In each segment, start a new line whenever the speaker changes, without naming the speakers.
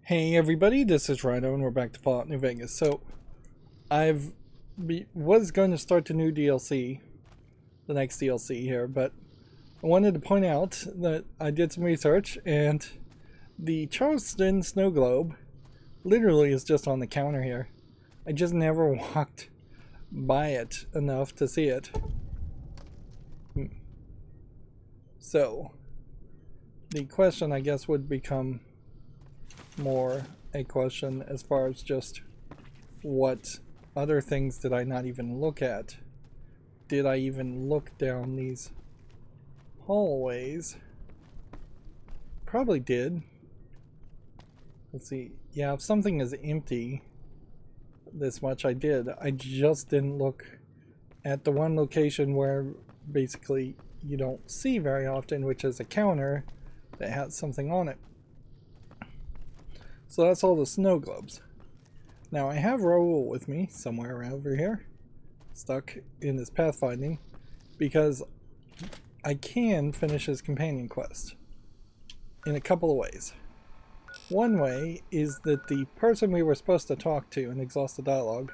Hey everybody, this is Rydo and we're back to Fallout New Vegas. So, was going to start the new DLC, the next DLC here, but I wanted to point out that I did some research and the Charleston snow globe literally is just on the counter here. I just never walked by it enough to see it. So, the question I guess would become more a question as far as just what other things did I not even look at? Did I even look down these hallways? Probably did. Let's see. Yeah, if something is empty this much, I did. I just didn't look at the one location where basically you don't see very often, which is a counter that has something on it. So that's all the snow globes. Now I have Raoul with me somewhere around over here, stuck in this pathfinding, because I can finish his companion quest in a couple of ways. One way is that the person we were supposed to talk to and exhaust the dialogue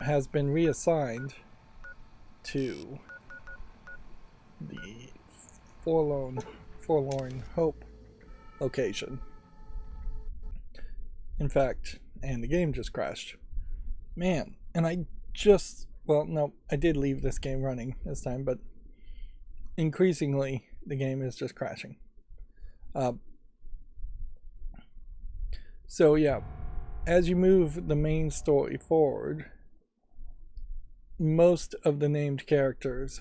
has been reassigned to the Forlorn Hope location. In fact, and the game just crashed. Man, and well, no, I did leave this game running this time, but increasingly the game is just crashing. So yeah, as you move the main story forward, most of the named characters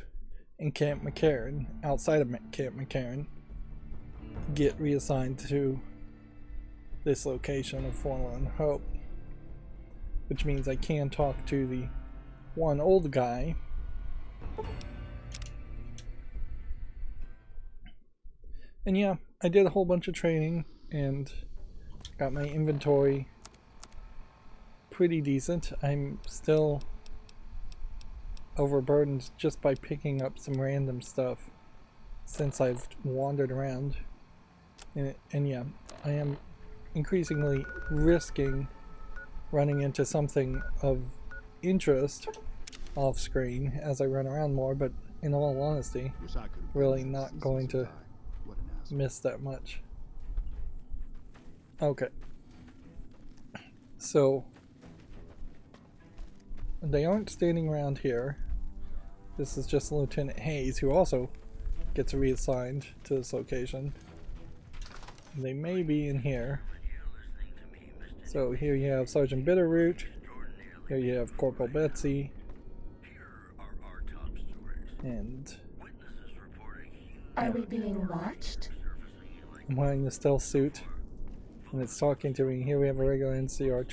in Camp McCarran, outside of Camp McCarran, get reassigned to this location of Forlorn Hope, which means I can talk to the one old guy and yeah, I did a whole bunch of training and got my inventory pretty decent. I'm still overburdened just by picking up some random stuff since I've wandered around, and yeah, I am increasingly risking running into something of interest off screen as I run around more, but in all honesty, really not going to miss that much. Okay. So, they aren't standing around here. This is just Lieutenant Hayes, who also gets reassigned to this location. They may be in here. So here you have Sergeant Bitterroot, here you have Corporal Betsy, and
are we being watched?
I'm wearing the stealth suit, and it's talking to me. Here we have a regular NCR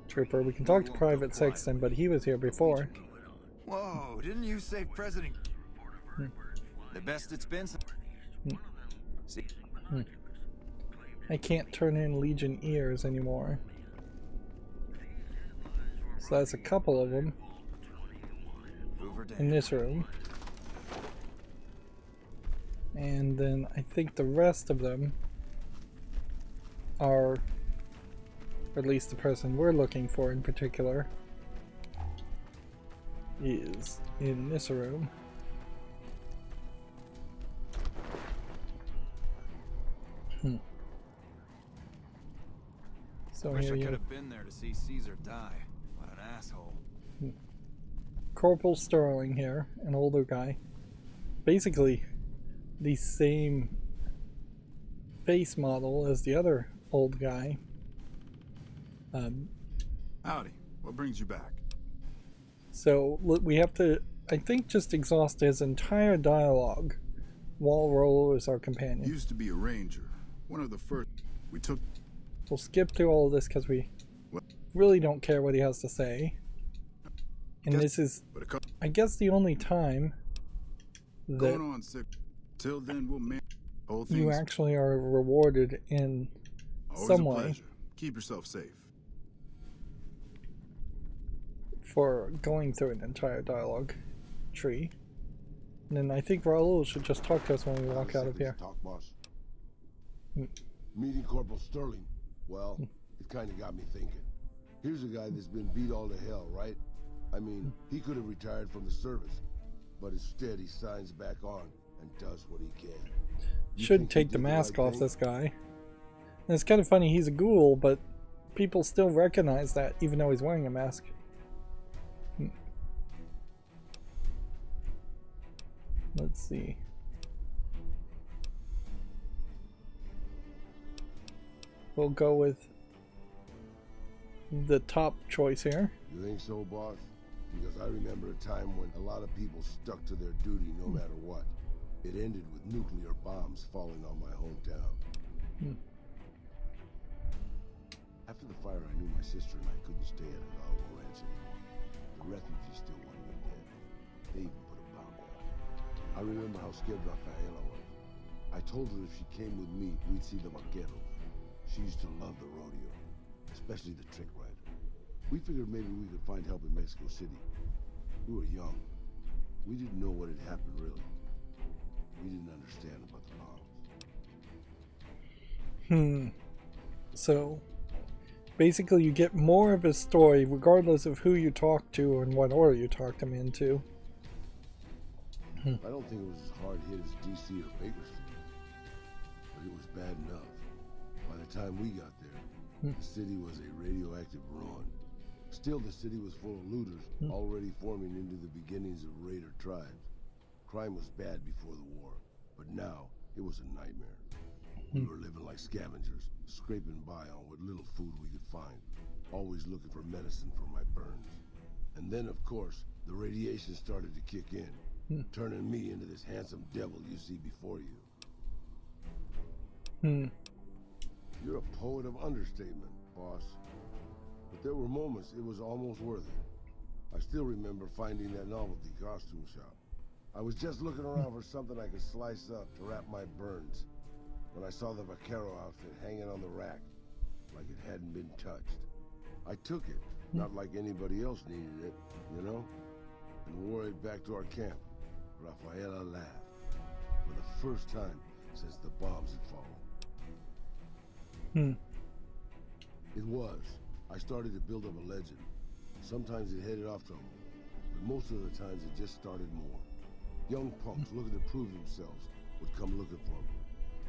trooper. We can talk to Private Sexton, but he was here before.
Whoa, didn't you say President? The best it's been since...
I can't turn in Legion ears anymore. So that's a couple of them
Hoover Dam.
in this room. And then I think the rest of them are, or at least the person we're looking for in particular, is in this room. So
Wish
here
I
you
could have been there to see Caesar die. What an asshole.
Corporal Sterling here, an older guy. Basically the same face model as the other old guy.
Howdy. What brings you back?
So we have to, I think, just exhaust his entire dialogue while Rollo is our companion.
Used to be a ranger. One of the first we took.
We'll skip through all of this because we really don't care what he has to say. And this is, I guess, the only time that
Till then, we'll man
you actually are rewarded in some way
Keep yourself safe.
for going through an entire dialogue tree. And then I think Raul should just talk to us when we walk out of here.
Talk, boss. Meeting Corporal Sterling. Well, it kind of got me thinking. Here's a guy that's been beat all to hell, right? I mean, he could have retired from the service, but instead he signs back on and does what he can. You
Should
think he
take the
did
mask
right
off
thing?
this guy. And it's kind of funny, he's a ghoul, but people still recognize that even though he's wearing a mask. Let's see. We'll go with the top choice here.
You think so, boss? Because I remember a time when a lot of people stuck to their duty no matter what. It ended with nuclear bombs falling on my hometown. After the fire, I knew my sister and I couldn't stay at Hoover Ranch anymore. The refugees still wanted me dead. They even put a bomb down. I remember how scared Rafaela was. I told her if she came with me, we'd see the vaqueros. She used to love the rodeo, especially the trick rider. We figured maybe we could find help in Mexico City. We were young. We didn't know what had happened, really. We didn't understand about the bombs.
So, basically you get more of his story regardless of who you talk to and what order you talk them into.
I don't think it was as hard hit as DC or Bakersfield, but it was bad enough. By the time we got there, the city was a radioactive ruin. Still, the city was full of looters, already forming into the beginnings of raider tribes. Crime was bad before the war, but now it was a nightmare. We were living like scavengers, scraping by on what little food we could find, always looking for medicine for my burns. And then, of course, the radiation started to kick in, turning me into this handsome devil you see before you. You're a poet of understatement, boss. But there were moments it was almost worth it. I still remember finding that novelty costume shop. I was just looking around for something I could slice up to wrap my burns when I saw the vaquero outfit hanging on the rack like it hadn't been touched. I took it, not like anybody else needed it, you know, and wore it back to our camp. Rafaela laughed for the first time since the bombs had fallen. It was. I started to build up a legend. Sometimes it headed off trouble, but most of the times it just started more. Young punks looking to prove themselves would come looking for me,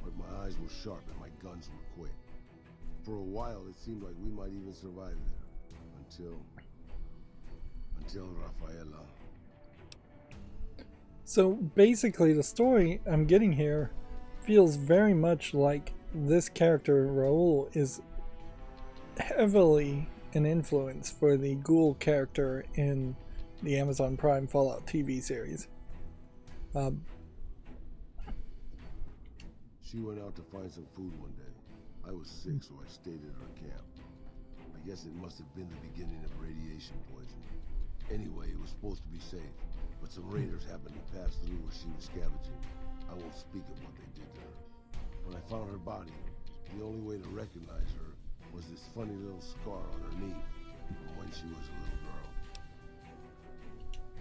but my eyes were sharp and my guns were quick. For a while, it seemed like we might even survive there, until Rafaela.
So basically the story I'm getting here feels very much like this character, Raul, is heavily an influence for the ghoul character in the Amazon Prime Fallout TV series.
She went out to find some food one day. I was sick, so I stayed at her camp. I guess it must have been the beginning of radiation poisoning. Anyway, it was supposed to be safe, but some raiders happened to pass through where she was scavenging. I won't speak of what they did to her. When I found her body, the only way to recognize her was this funny little scar on her knee from when she was a little girl.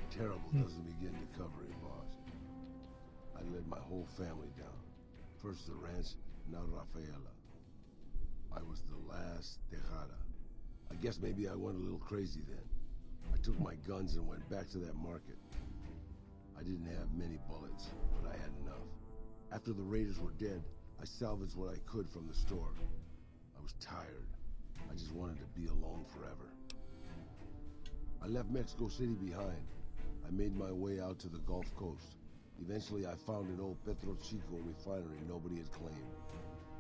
Terrible doesn't begin to cover it, boss. I led my whole family down. First the ranch, now Rafaela. I was the last Tejada. I guess maybe I went a little crazy then. I took my guns and went back to that market. I didn't have many bullets, but I had enough. After the raiders were dead, I salvaged what I could from the store. I was tired. I just wanted to be alone forever. I left Mexico City behind. I made my way out to the Gulf Coast. Eventually, I found an old Petro Chico refinery nobody had claimed.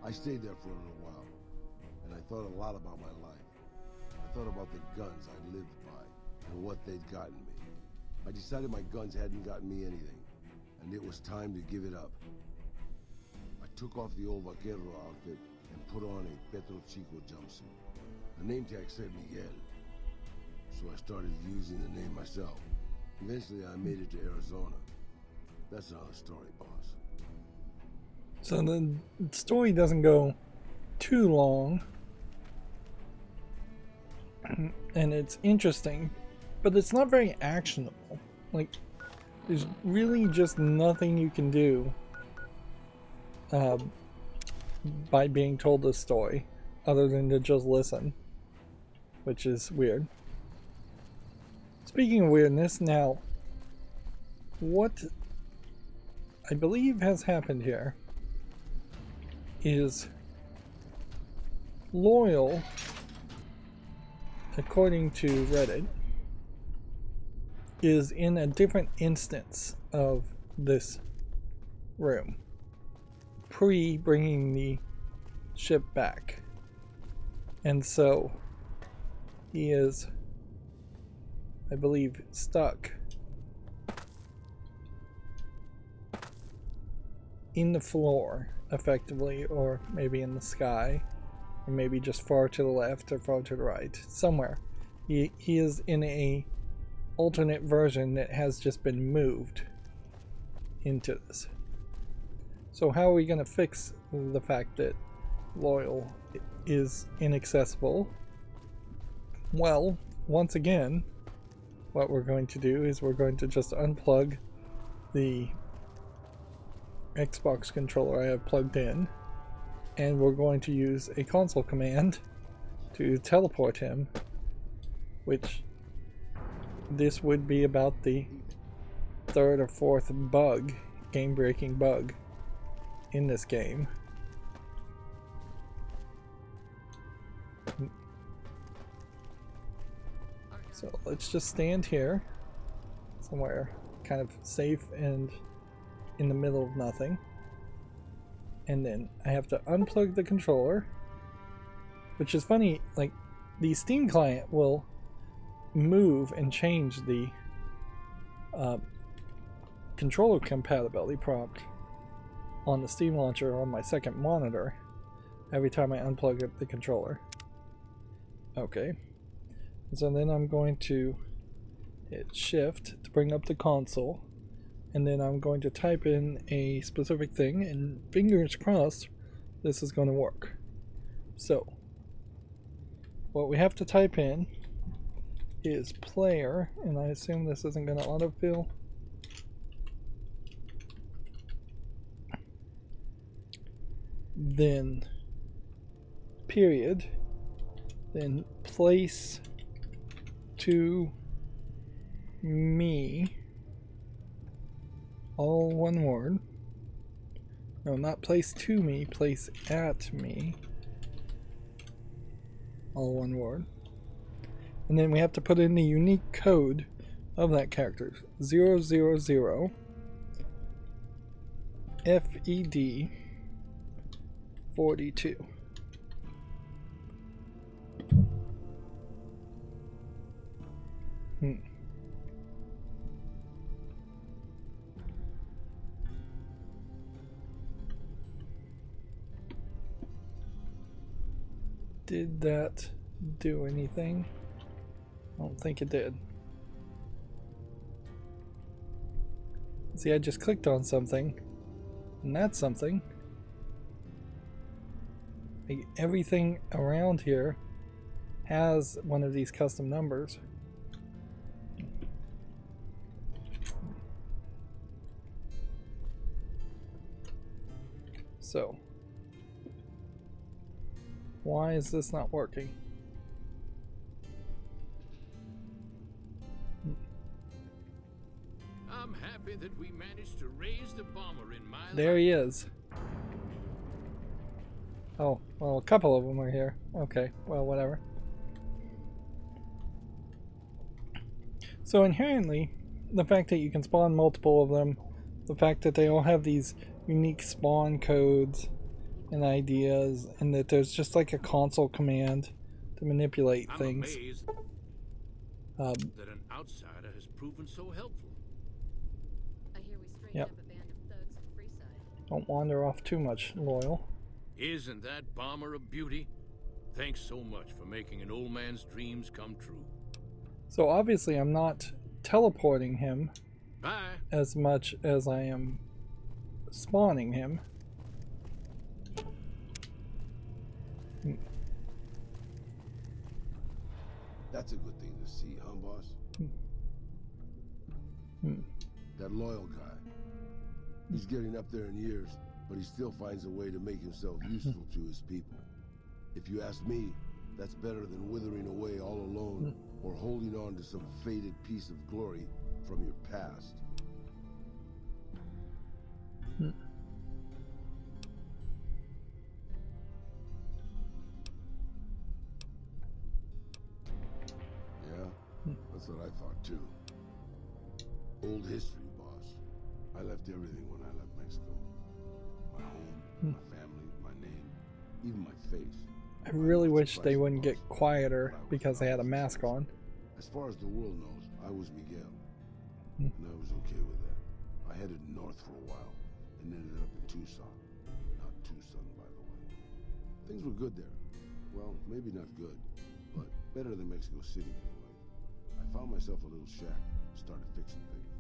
I stayed there for a little while, and I thought a lot about my life. I thought about the guns I'd lived by and what they'd gotten me. I decided my guns hadn't gotten me anything, and it was time to give it up. I took off the old vaquero outfit and put on a Petro Chico jumpsuit. The name tag said Miguel, so I started using the name myself. Eventually, I made it to Arizona. That's another story, boss.
So the story doesn't go too long, and it's interesting, but it's not very actionable. Like, there's really just nothing you can do by being told this story. other than to just listen, which is weird. Speaking of weirdness, now, what I believe has happened here is Loyal, according to Reddit, is in a different instance of this room, pre-bringing the ship back. And so he is, I believe, stuck in the floor, effectively, or maybe in the sky, or maybe just far to the left or far to the right, somewhere. He is in a alternate version that has just been moved into this. So how are we going to fix the fact that Loyal is inaccessible? Well, once again, what we're going to do is we're going to just unplug the Xbox controller I have plugged in, and we're going to use a console command to teleport him, which this would be about the third or fourth bug, game-breaking bug in this game. So let's just stand here somewhere kind of safe and in the middle of nothing, and then I have to unplug the controller, which is funny. Like, the Steam client will move and change the controller compatibility prompt on the Steam launcher on my second monitor every time I unplug the controller. Okay, so then I'm going to hit shift to bring up the console, and then I'm going to type in a specific thing, and fingers crossed this is going to work. So what we have to type in is player, and I assume this isn't going to autofill. Then period, then place to me, all one word. No, not place to me, place at me, all one word. And then we have to put in the unique code of that character, 000 FED 42. Did that do anything? I don't think it did. See, I just clicked on something, and that's something. Like, everything around here has one of these custom numbers. So, why is this not working?
I'm happy that we managed to raise the bomber in my
There
life.
he is. Oh, well, a couple of them are here. Okay, well, whatever. So inherently, the fact that you can spawn multiple of them, the fact that they all have these unique spawn codes and ideas, and that there's just like a console command to manipulate
I'm
things.
amazed that an outsider has proven so helpful.
I hear we straightened
Yep.
up a band of thugs in Freeside.
Don't wander off too much, Loyal.
Isn't that bomber a beauty? Thanks so much for making an old man's dreams come true.
So obviously I'm not teleporting him
Bye.
as much as I am spawning him.
That's a good thing to see, huh, boss? That Loyal guy. He's getting up there in years, but he still finds a way to make himself useful to his people. If If you ask me, that's better than withering away all alone or holding on to some faded piece of glory from your past. Yeah, that's what I thought too. Old history, boss. I left everything when I left Mexico. My home, my family, my name, even my face.
I really wish they wouldn't get quieter because they had a mask on.
As far as the world knows, I was Miguel. And I was okay with that. I headed north for a while and ended up in Tucson. Not Tucson, by the way. Things were good there. Well, maybe not good, but better than Mexico City anyway. I found myself a little shack, started fixing things.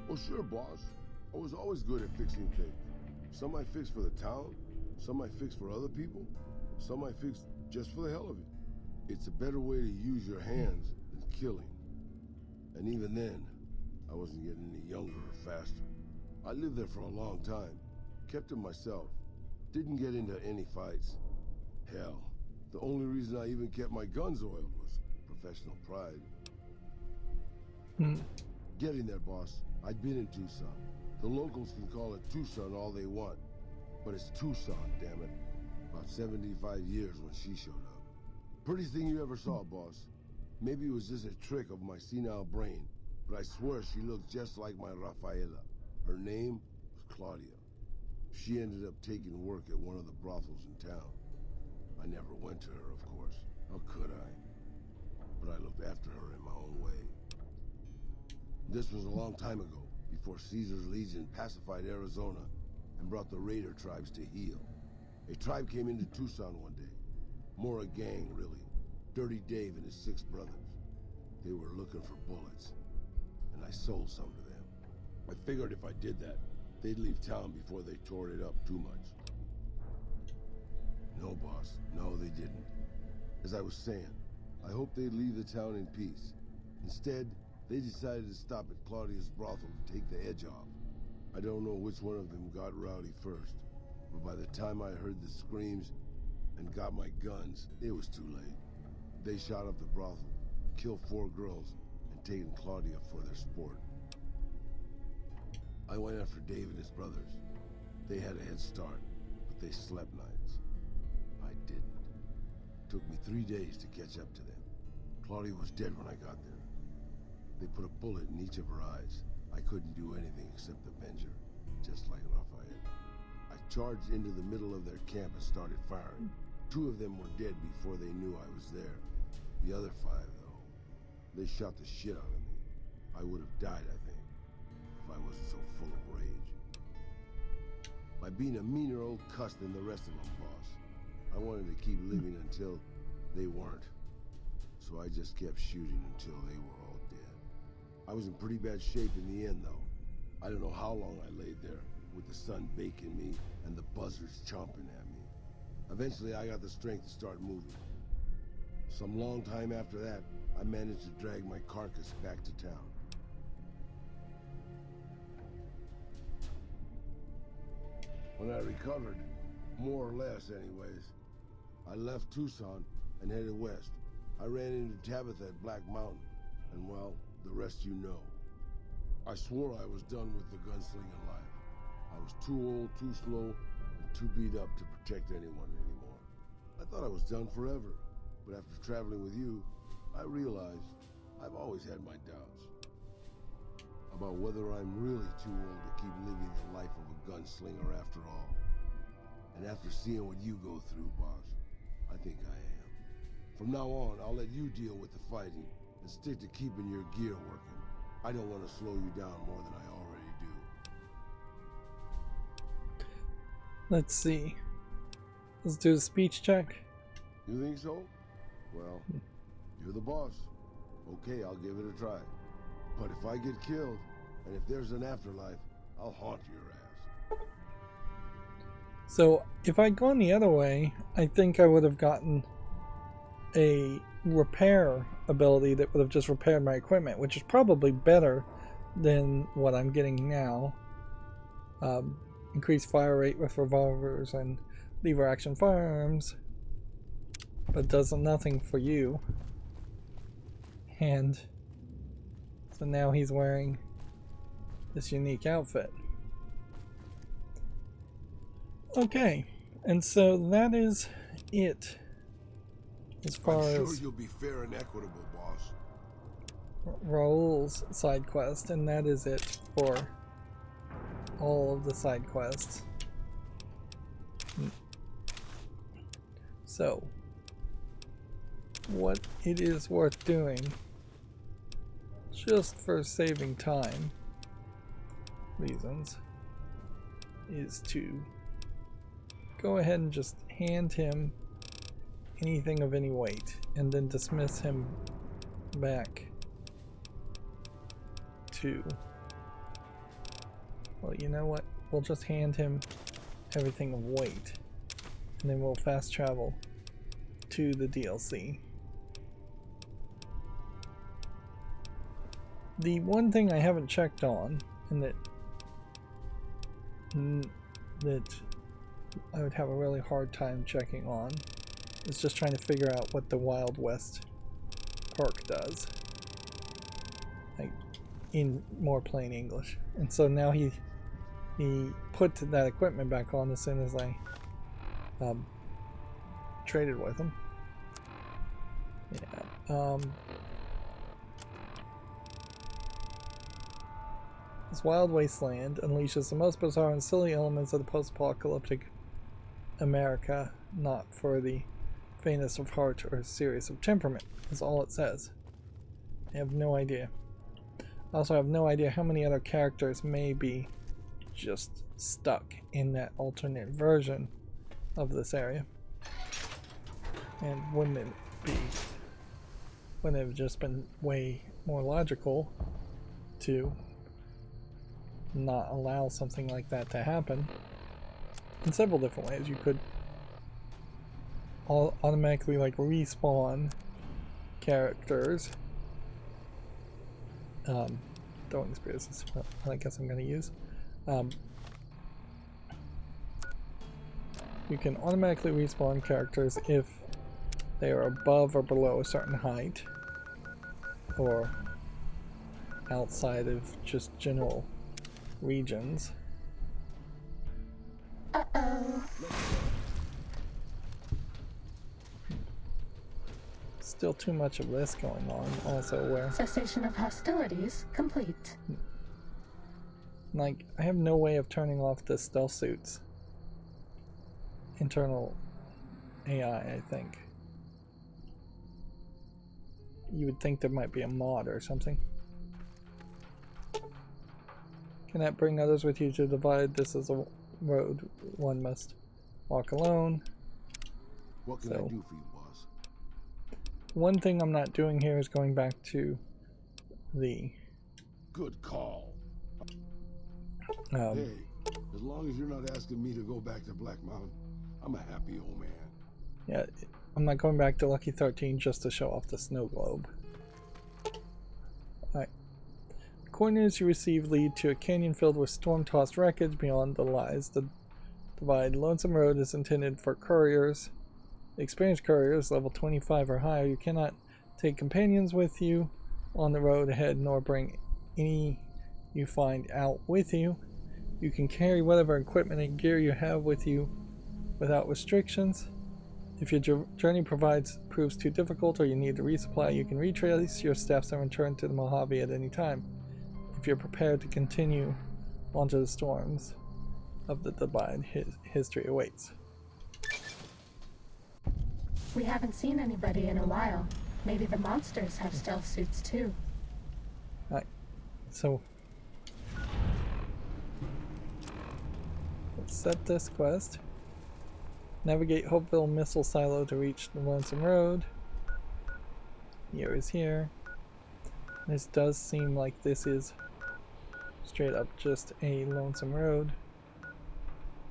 Well, sure, boss. I was always good at fixing things. Some I fixed for the town, some I fixed for other people, some I fixed just for the hell of it. It's a better way to use your hands than killing. And even then, I wasn't getting any younger or faster. I lived there for a long time, kept to myself, didn't get into any fights. Hell, the only reason I even kept my guns oiled was professional pride. Getting there, boss. I'd been in Tucson. The locals can call it Tucson all they want, but it's Tucson, damn it. About 75 years when she showed up. Prettiest thing you ever saw, boss. Maybe it was just a trick of my senile brain, but I swear she looked just like my Rafaela. Her name was Claudia. She ended up taking work at one of the brothels in town. I never went to her, of course. How could I? But I looked after her in my own way. This was a long time ago, before Caesar's Legion pacified Arizona and brought the Raider tribes to heel. A tribe came into Tucson one day. More a gang, really. Dirty Dave and his 6 brothers. They were looking for bullets, and I sold some to them. I figured if I did that, they'd leave town before they tore it up too much. No, boss. No, they didn't. As I was saying, I hoped they'd leave the town in peace. Instead, they decided to stop at Claudia's brothel to take the edge off. I don't know which one of them got rowdy first, but by the time I heard the screams and got my guns, it was too late. They shot up the brothel, killed 4 girls, and taken Claudia for their sport. I went after Dave and his brothers. They had a head start, but they slept nights. I didn't. Took me 3 days to catch up to them. Claudia was dead when I got there. They put a bullet in each of her eyes. I couldn't do anything except avenge her, just like Rafael. I charged into the middle of their camp and started firing. 2 of them were dead before they knew I was there. The other 5, though, they shot the shit out of me. I would have died, I think, if I wasn't so full of rage. By being a meaner old cuss than the rest of them, boss. I wanted to keep living until they weren't. So I just kept shooting until they were all dead. I was in pretty bad shape in the end, though. I don't know how long I laid there, with the sun baking me and the buzzards chomping at me. Eventually, I got the strength to start moving. Some long time after that, I managed to drag my carcass back to town. When I recovered, more or less anyways, I left Tucson and headed west. I ran into Tabitha at Black Mountain, and well, the rest you know. I swore I was done with the gunslinging life. I was too old, too slow, and too beat up to protect anyone anymore. I thought I was done forever, but after traveling with you, I realized I've always had my doubts about whether I'm really too old to keep living the life of a gunslinger after all. And after seeing what you go through, boss, I think I am. From now on, I'll let you deal with the fighting and stick to keeping your gear working. I don't want to slow you down more than I already do.
Let's see. Let's do the speech check.
You think so? Well, you're the boss. Okay, I'll give it a try. But if I get killed, and if there's an afterlife, I'll haunt your ass.
So, if I'd gone the other way, I think I would have gotten a repair ability that would have just repaired my equipment, which is probably better than what I'm getting now. Increased fire rate with revolvers and lever action firearms, but does nothing for you. And so now he's wearing this unique outfit. Okay, and so that is it as far
I'm sure
as
you'll be fair and equitable, boss.
Raul's side quest, and that is it for all of the side quests. So, what it is worth doing, just for saving time reasons, is to go ahead and just hand him anything of any weight and then dismiss him back to, well, you know what, we'll just hand him everything of weight and then we'll fast travel to the DLC. The one thing I haven't checked on, and that I would have a really hard time checking on, is just trying to figure out what the Wild West perk does, like in more plain English. And so now he put that equipment back on as soon as I traded with him. Yeah. This Wild Wasteland unleashes the most bizarre and silly elements of the post-apocalyptic America, not for the faintest of heart or serious of temperament, is all it says. I have no idea. I also have no idea how many other characters may be just stuck in that alternate version of this area. And wouldn't it have just been way more logical to not allow something like that to happen in several different ways? You could automatically like respawn characters. Throwing spears is what I guess I'm going to use. You can automatically respawn characters if they are above or below a certain height, or outside of just general regions. Still too much of this going on, also where
Cessation of hostilities complete.
like I have no way of turning off the stealth suit's internal AI, I think. You would think there might be a mod or something. Cannot bring others with you to divide. This is a road one must walk alone.
What can I do for you, boss?
One thing I'm not doing here is going back to the
Good call.
um,
Hey, as long as you're not asking me to go back to Black Mountain, I'm a happy old man.
yeah, I'm not going back to Lucky 13 just to show off the snow globe. Alright. Coordinates you receive lead to a canyon filled with storm-tossed wreckage beyond the lies. The divide Lonesome Road is intended for couriers. Experienced couriers, level 25 or higher. You cannot take companions with you on the road ahead, nor bring any you find out with you. You can carry whatever equipment and gear you have with you without restrictions. If your journey proves too difficult or you need to resupply, you can retrace your steps and return to the Mojave at any time. If you're prepared to continue onto the storms of the divide, history awaits.
We haven't seen anybody in a while. Maybe the monsters have stealth suits too.
Alright, so let's set this quest. Navigate Hopeville Missile Silo to reach the Lonesome Road. Here is here. This does seem like this is straight up just a Lonesome Road.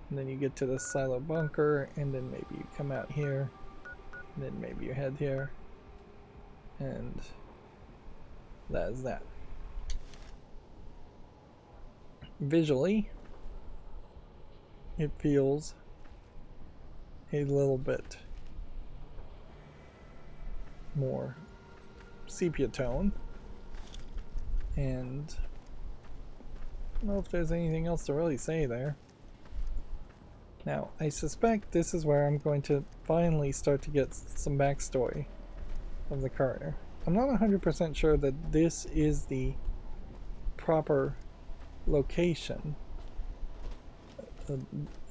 And then you get to the silo bunker, and then maybe you come out here, and then maybe you head here. And that is that. Visually, it feels a little bit more sepia tone. And I don't know if there's anything else to really say there. Now, I suspect this is where I'm going to finally start to get some backstory of the courier. I'm not 100% sure that this is the proper location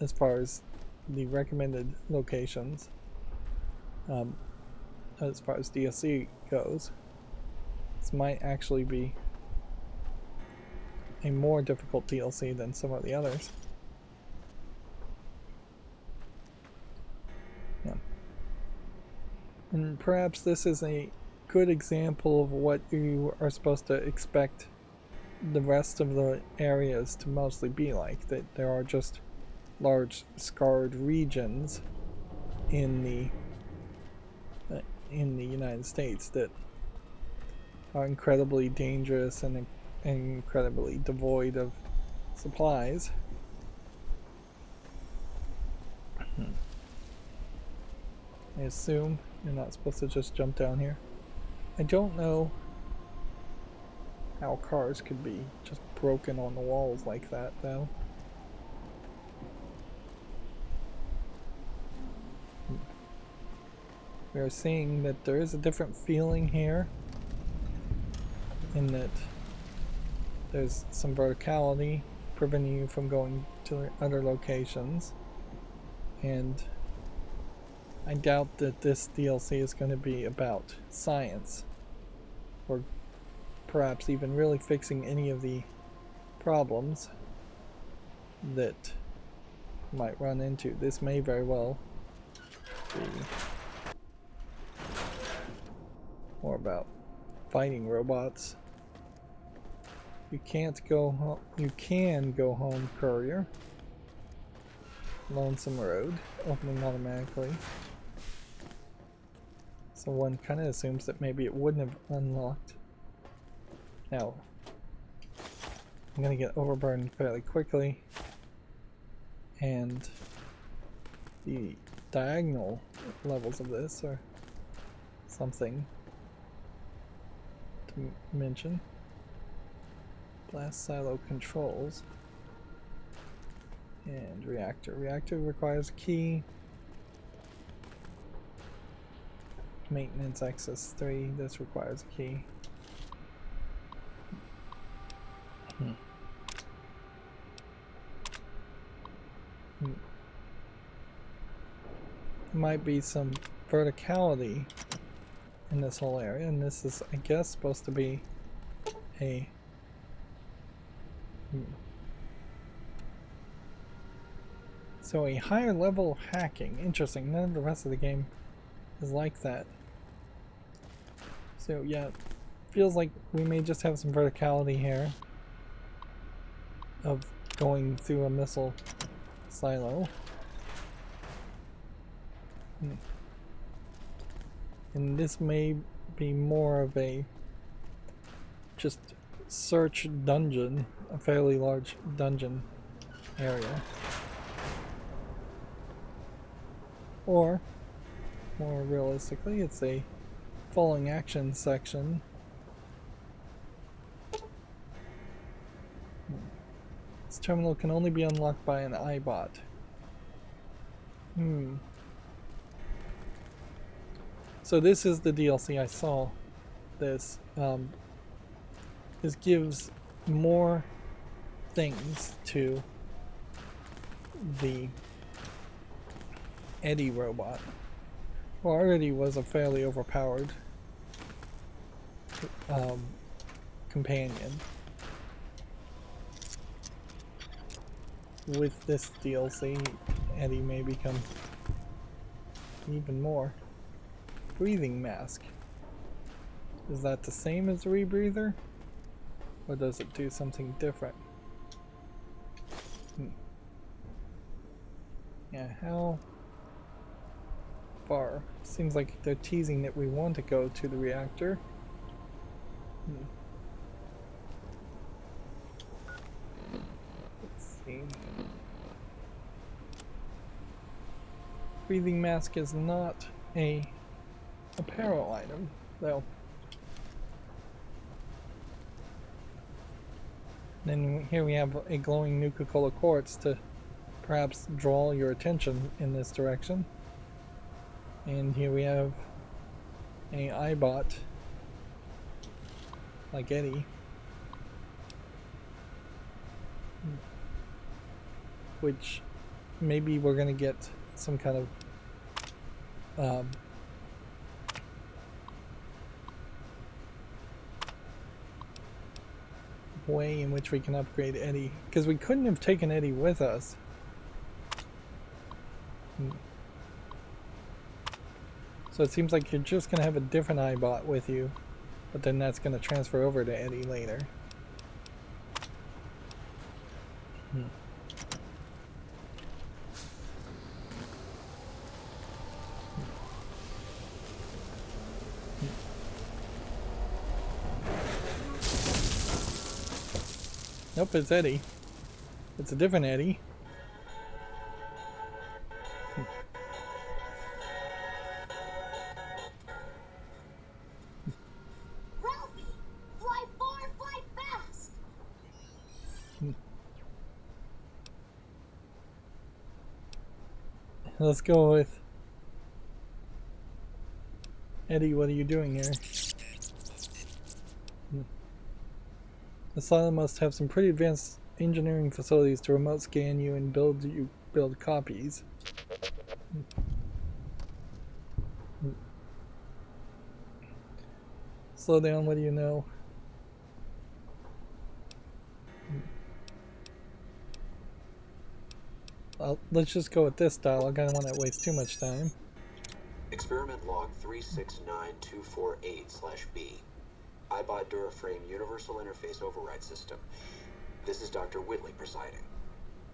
as far as the recommended locations as far as DLC goes. This might actually be a more difficult DLC than some of the others. Yeah. And perhaps this is a good example of what you are supposed to expect the rest of the areas to mostly be like, that there are just large scarred regions in the United States that are incredibly dangerous and incredibly devoid of supplies. I assume you're not supposed to just jump down here. I don't know how cars could be just broken on the walls like that, though. We are seeing that there is a different feeling here, in that there's some verticality preventing you from going to other locations, and I doubt that this DLC is going to be about science, or perhaps even really fixing any of the problems that you might run into. This may very well be more about fighting robots. You can't go home. You can go home, courier. Lonesome Road, opening automatically. So one kind of assumes that maybe it wouldn't have unlocked. Now, I'm going to get overburdened fairly quickly, and the diagonal levels of this are something to mention. Blast silo controls and reactor. Reactor requires a key. Maintenance access 3. This requires a key. Might be some verticality in this whole area, and this is, I guess, supposed to be a so a higher level hacking. Interesting. None of the rest of the game is like that. So yeah, feels like we may just have some verticality here of going through a missile silo. And this may be more of a just search dungeon, a fairly large dungeon area. Or, more realistically, it's a falling action section. This terminal can only be unlocked by an iBot. So this is the DLC I saw. This gives more things to the Eddie robot, who already was a fairly overpowered companion. With this DLC, Eddie may become even more. Breathing mask. Is that the same as the rebreather? Or does it do something different? Yeah, how far? Seems like they're teasing that we want to go to the reactor. Let's see. breathing mask is not a apparel item, though. Then here we have a glowing Nuka-Cola quartz to perhaps draw your attention in this direction. And here we have a iBot like Eddie, which maybe we're gonna get some kind of way in which we can upgrade Eddie, because we couldn't have taken Eddie with us. So it seems like you're just gonna have a different iBot with you, but then that's gonna transfer over to Eddie later. Nope, it's Eddie. It's a different Eddie.
Ralphie! Fly far, fly fast!
Let's go with Eddie. What are you doing here? Asylum must have some pretty advanced engineering facilities to remote scan you and build copies. Slow down, what do you know? Let's just go with this dialogue. I don't want to waste too much time.
Experiment log 369248/B. iBot Duraframe Universal Interface Override System. This is Dr. Whitley presiding.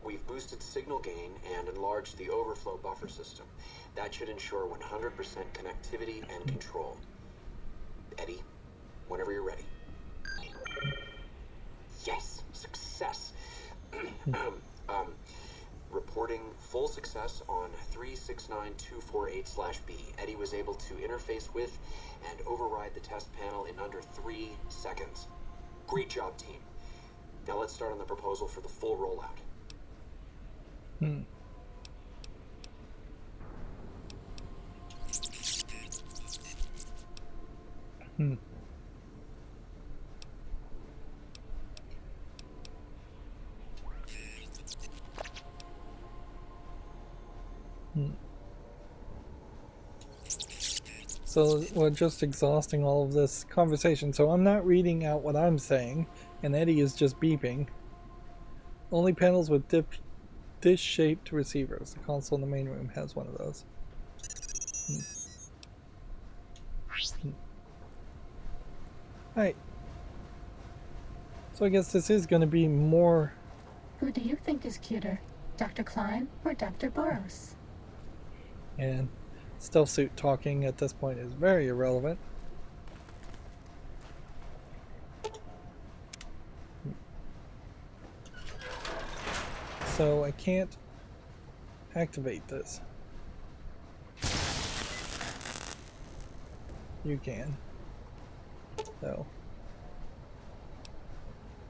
We've boosted signal gain and enlarged the overflow buffer system. That should ensure 100% connectivity and control. Eddie, whenever you're ready. Yes, success. Reporting full success on 369248/B. Eddie was able to interface with and override the test panel in under 3 seconds. Great job, team. Now let's start on the proposal for the full rollout.
So we're just exhausting all of this conversation, so I'm not reading out what I'm saying, and Eddie is just beeping. Only panels with dish-shaped receivers. The console in the main room has one of those. Alright. So I guess this is going to be more...
Who do you think is cuter, Dr. Klein or Dr. Boros?
And stealth suit talking at this point is very irrelevant. So I can't activate this. You can.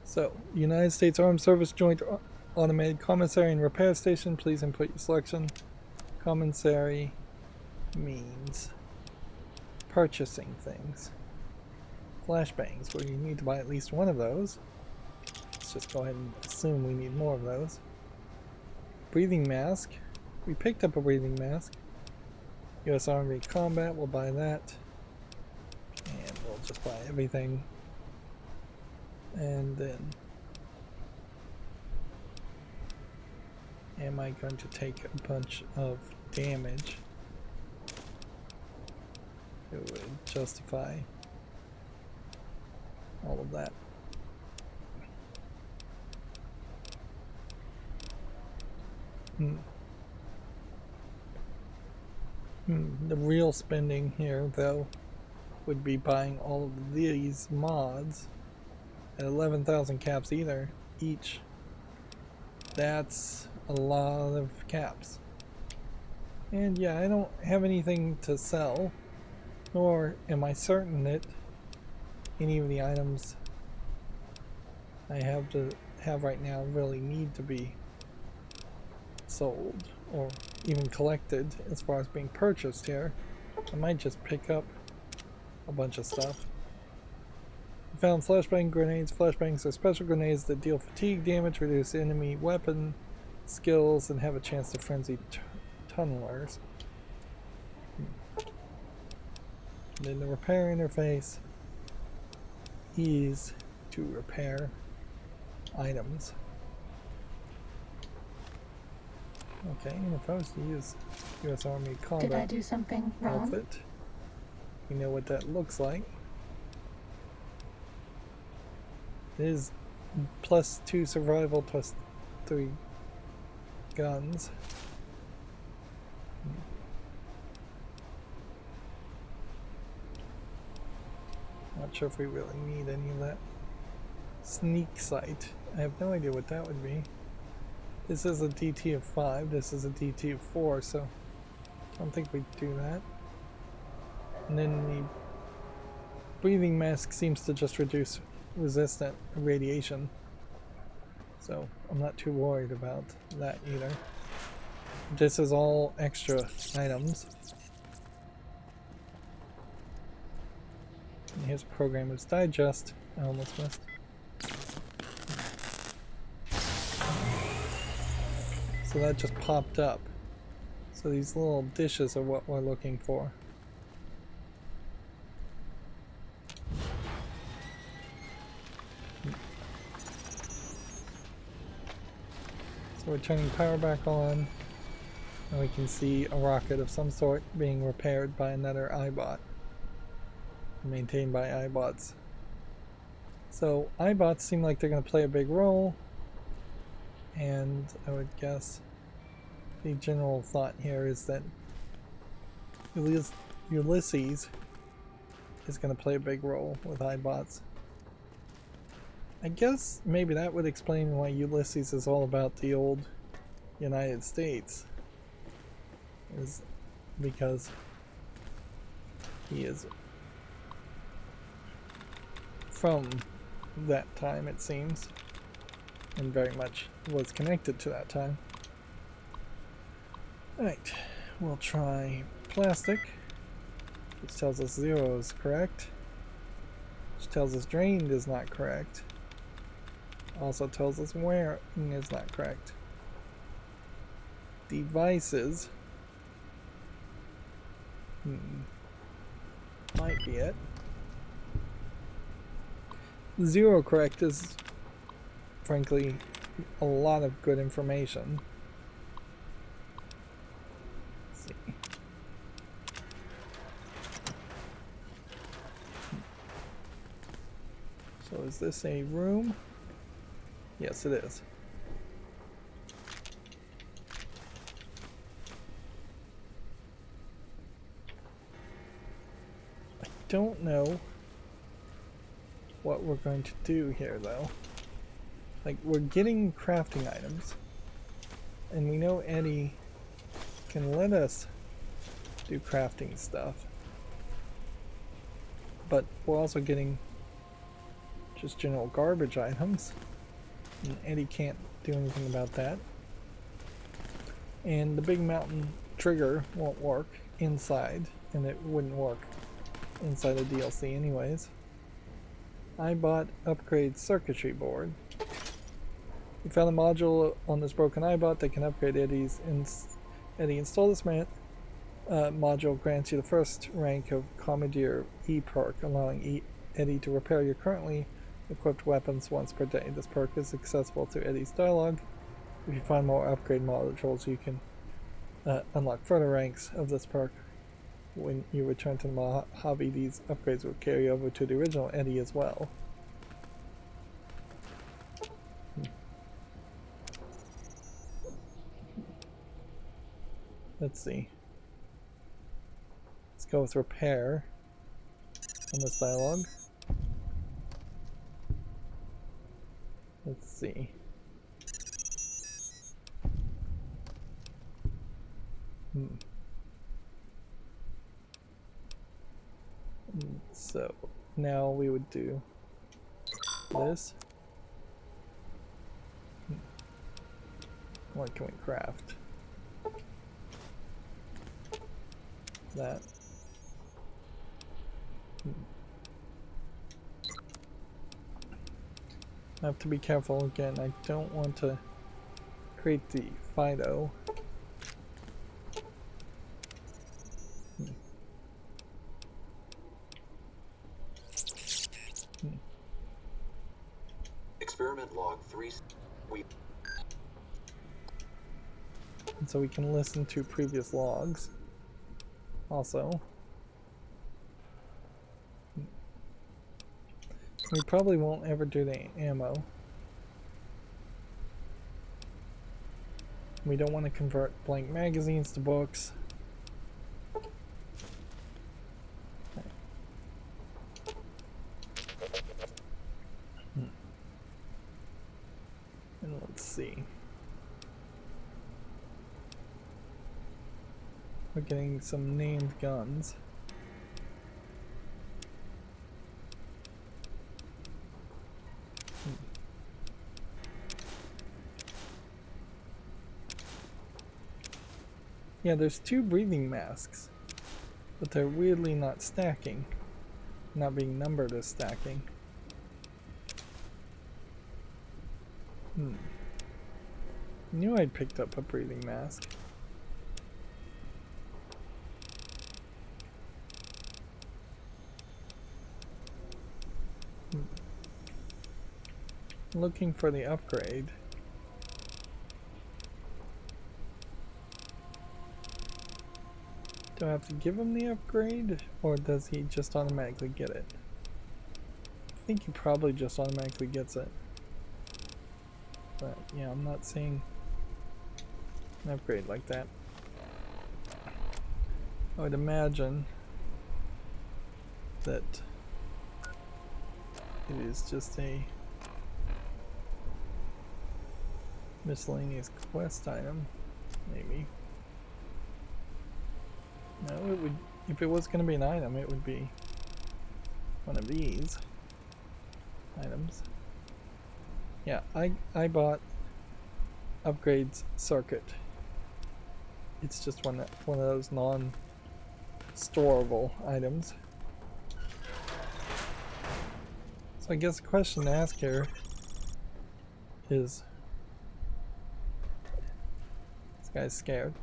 So, United States Armed Service Joint Automated Commissary and Repair Station, please input your selection. Commissary means purchasing things. Flashbangs, where you need to buy at least one of those. Let's just go ahead and assume we need more of those. Breathing mask. We picked up a breathing mask. US Army Combat, we'll buy that. And we'll just buy everything. And then... am I going to take a bunch of damage? It would justify all of that. The real spending here, though, would be buying all of these mods at 11,000 caps each. That's a lot of caps. And yeah, I don't have anything to sell, nor am I certain that any of the items I have right now really need to be sold or even collected as far as being purchased here. I might just pick up a bunch of stuff. I found flashbang grenades. Flashbangs are special grenades that deal fatigue damage, reduce enemy weapon skills, and have a chance to frenzy tunnelers. Then the repair interface, ease to repair items. Okay, and if I was to use U.S. Army combat
Did I do something wrong?
outfit, you know what that looks like. It is +2 survival, +3 guns. Not sure if we really need any of that. Sneak sight. I have no idea what that would be. This is a DT of 5, this is a DT of 4, so I don't think we'd do that. And then the breathing mask seems to just reduce resistant radiation, so I'm not too worried about that either. This is all extra items. And here's Programmer's Digest. I almost missed. So that just popped up. So these little dishes are what we're looking for. So we're turning power back on, and we can see a rocket of some sort being repaired by another iBot. Maintained by iBots. So iBots seem like they're going to play a big role, and I would guess the general thought here is that Ulysses is going to play a big role with iBots. I guess maybe that would explain why Ulysses is all about the old United States, is because he is from that time, it seems, and very much was connected to that time. Alright, we'll try plastic, which tells us 0 is correct, which tells us drained is not correct, also tells us wearing is not correct. Devices might be it. 0 correct is frankly a lot of good information. Let's see. So is this a room? Yes, it is. I don't know what we're going to do here though. Like, we're getting crafting items, and we know Eddie can let us do crafting stuff, but we're also getting just general garbage items, and Eddie can't do anything about that. And the big mountain trigger won't work inside, and it wouldn't work inside a DLC anyways. I bought upgrade circuitry board. We found a module on this broken iBot that can upgrade Eddie's. Eddie, install this module grants you the first rank of Commandeer E perk, allowing Eddie to repair your currently equipped weapons once per day. This perk is accessible through Eddie's dialogue. If you find more upgrade modules, you can unlock further ranks of this perk. When you return to Mojave, these upgrades will carry over to the original Eddie as well. Let's see. Let's go with repair on this dialogue. Let's see. So now we would do this. What can we craft? That. I have to be careful again. I don't want to create the Vydo.
Experiment log 3.
And so we can listen to previous logs. Also, we probably won't ever do the ammo. We don't want to convert blank magazines to books. And let's see. We're getting some named guns. Yeah, there's 2 breathing masks, but they're weirdly not stacking, not being numbered as stacking. Knew I'd picked up a breathing mask. Looking for the upgrade. Do I have to give him the upgrade, or does he just automatically get it? I think he probably just automatically gets it. But yeah, I'm not seeing an upgrade like that. I would imagine that it is just a miscellaneous quest item, maybe. No, it would, if it was going to be an item, it would be one of these items. Yeah, I bought upgrades circuit. It's just one of those non-storable items. So I guess the question to ask here is, this guy's scared.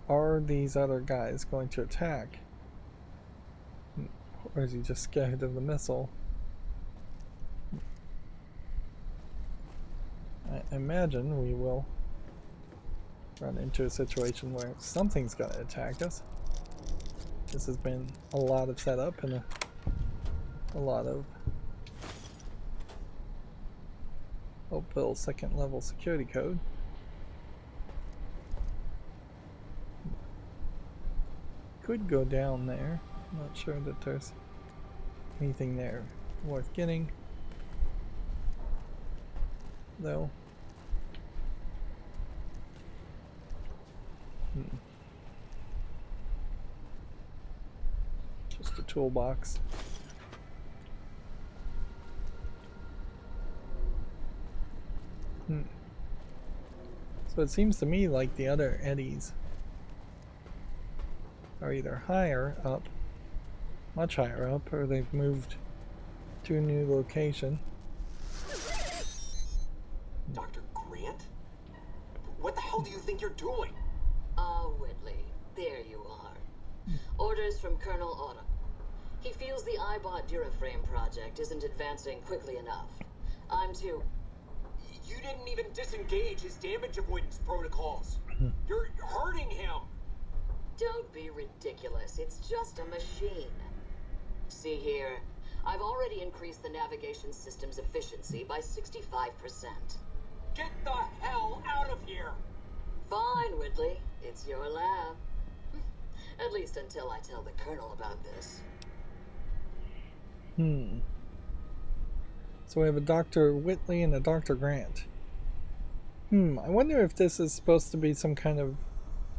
Are these other guys going to attack? Or is he just scared of the missile? I imagine we will run into a situation where something's going to attack us. This has been a lot of setup and a lot of Hopeville second level security code. Could go down there. I'm not sure that there's anything there worth getting, though. Just a toolbox. So it seems to me like the other eddies are either higher up, much higher up, or they've moved to a new location.
Dr. Grant? What the hell do you think you're doing?
Ah, Whitley, there you are. Orders from Colonel Autumn. He feels the iBot Duraframe project isn't advancing quickly enough. I'm to...
You didn't even disengage his damage avoidance protocols. You're hurting him.
Don't be ridiculous. It's just a machine. See here, I've already increased the navigation system's efficiency by 65%.
Get the hell out of here!
Fine, Whitley. It's your lab. At least until I tell the Colonel about this.
So we have a Dr. Whitley and a Dr. Grant. I wonder if this is supposed to be some kind of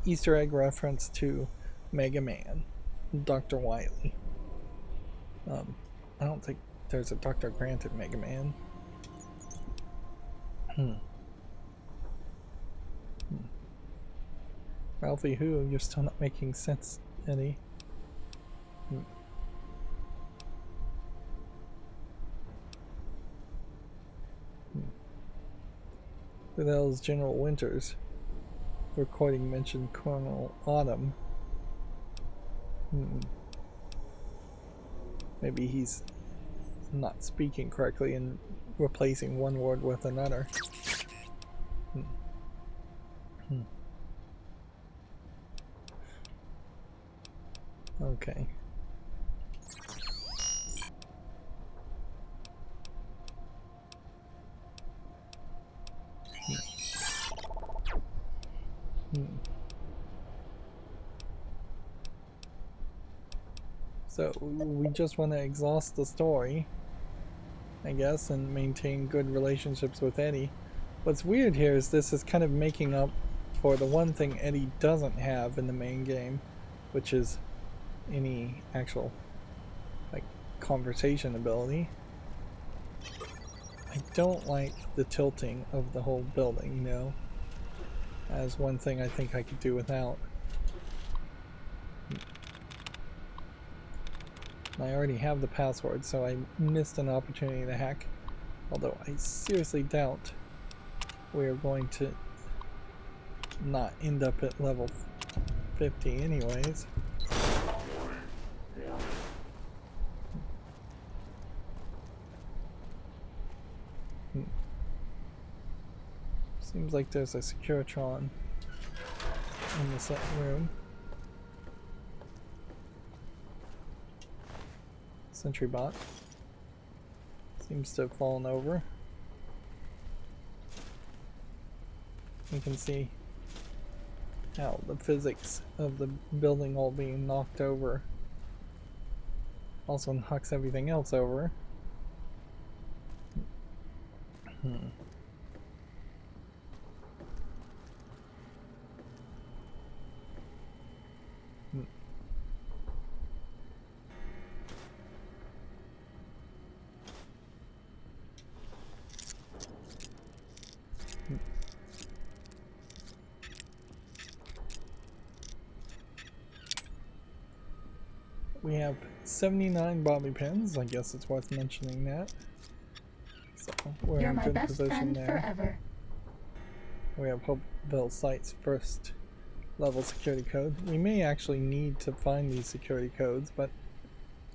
Easter egg reference to Mega Man, Dr. Wily. I don't think there's a Dr. Grant in Mega Man. Ralphie, who? You're still not making sense, Eddie. Who the hell is General Winters? The recording mentioned Colonel Autumn. Maybe he's not speaking correctly and replacing one word with another. Okay. So we just want to exhaust the story, I guess, and maintain good relationships with Eddie. What's weird here is this is kind of making up for the one thing Eddie doesn't have in the main game, which is any actual like conversation ability. I don't like the tilting of the whole building, you know. As one thing I think I could do without. I already have the password, so I missed an opportunity to hack. Although I seriously doubt we're going to not end up at level 50 anyways. Seems like there's a Securitron in this room. Sentry bot seems to have fallen over. You can see how the physics of the building all being knocked over also knocks everything else over. We have 79 bobby pins. I guess it's worth mentioning that. So we're
You're
in
my
good
best
position
friend
there.
forever.
We have Hopeville Site's first level security code. We may actually need to find these security codes, but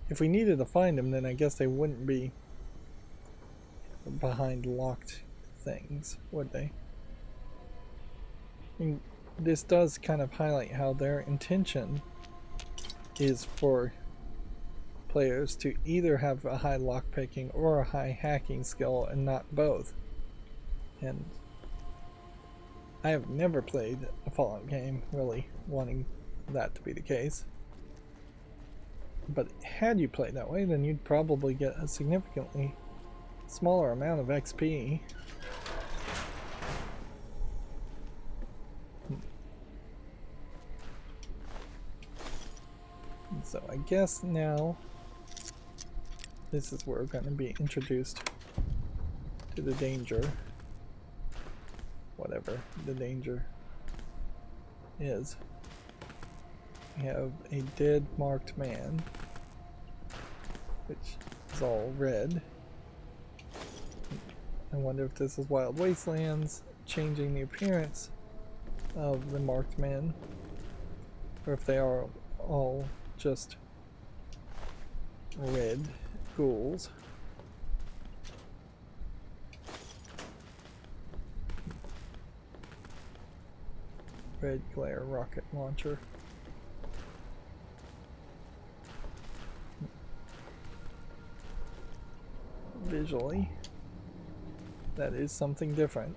if we needed to find them, then I guess they wouldn't be behind locked things, would they? I mean, this does kind of highlight how their intention is for players to either have a high lockpicking or a high hacking skill and not both. And I have never played a Fallout game really wanting that to be the case. But had you played that way, then you'd probably get a significantly smaller amount of XP. So I guess now this is where we're going to be introduced to the danger, whatever the danger is. We have a dead marked man, which is all red. I wonder if this is Wild Wastelands changing the appearance of the marked men, or if they are all just red ghouls. Red glare rocket launcher. Visually, that is something different.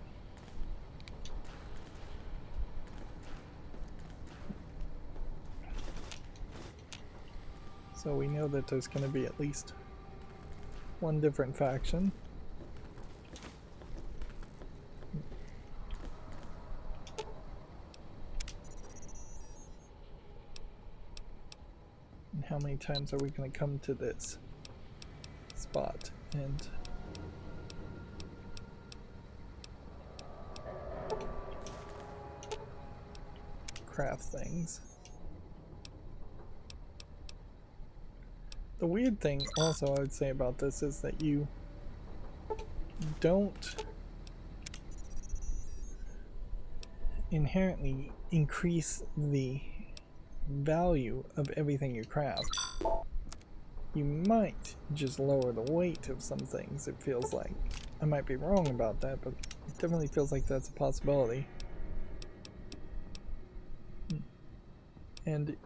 So we know that there's going to be at least one different faction. And how many times are we going to come to this? spot and craft things. The weird thing also I would say about this is that you don't inherently increase the value of everything you craft. You might just lower the weight of some things, it feels like. I might be wrong about that, but it definitely feels like that's a possibility. And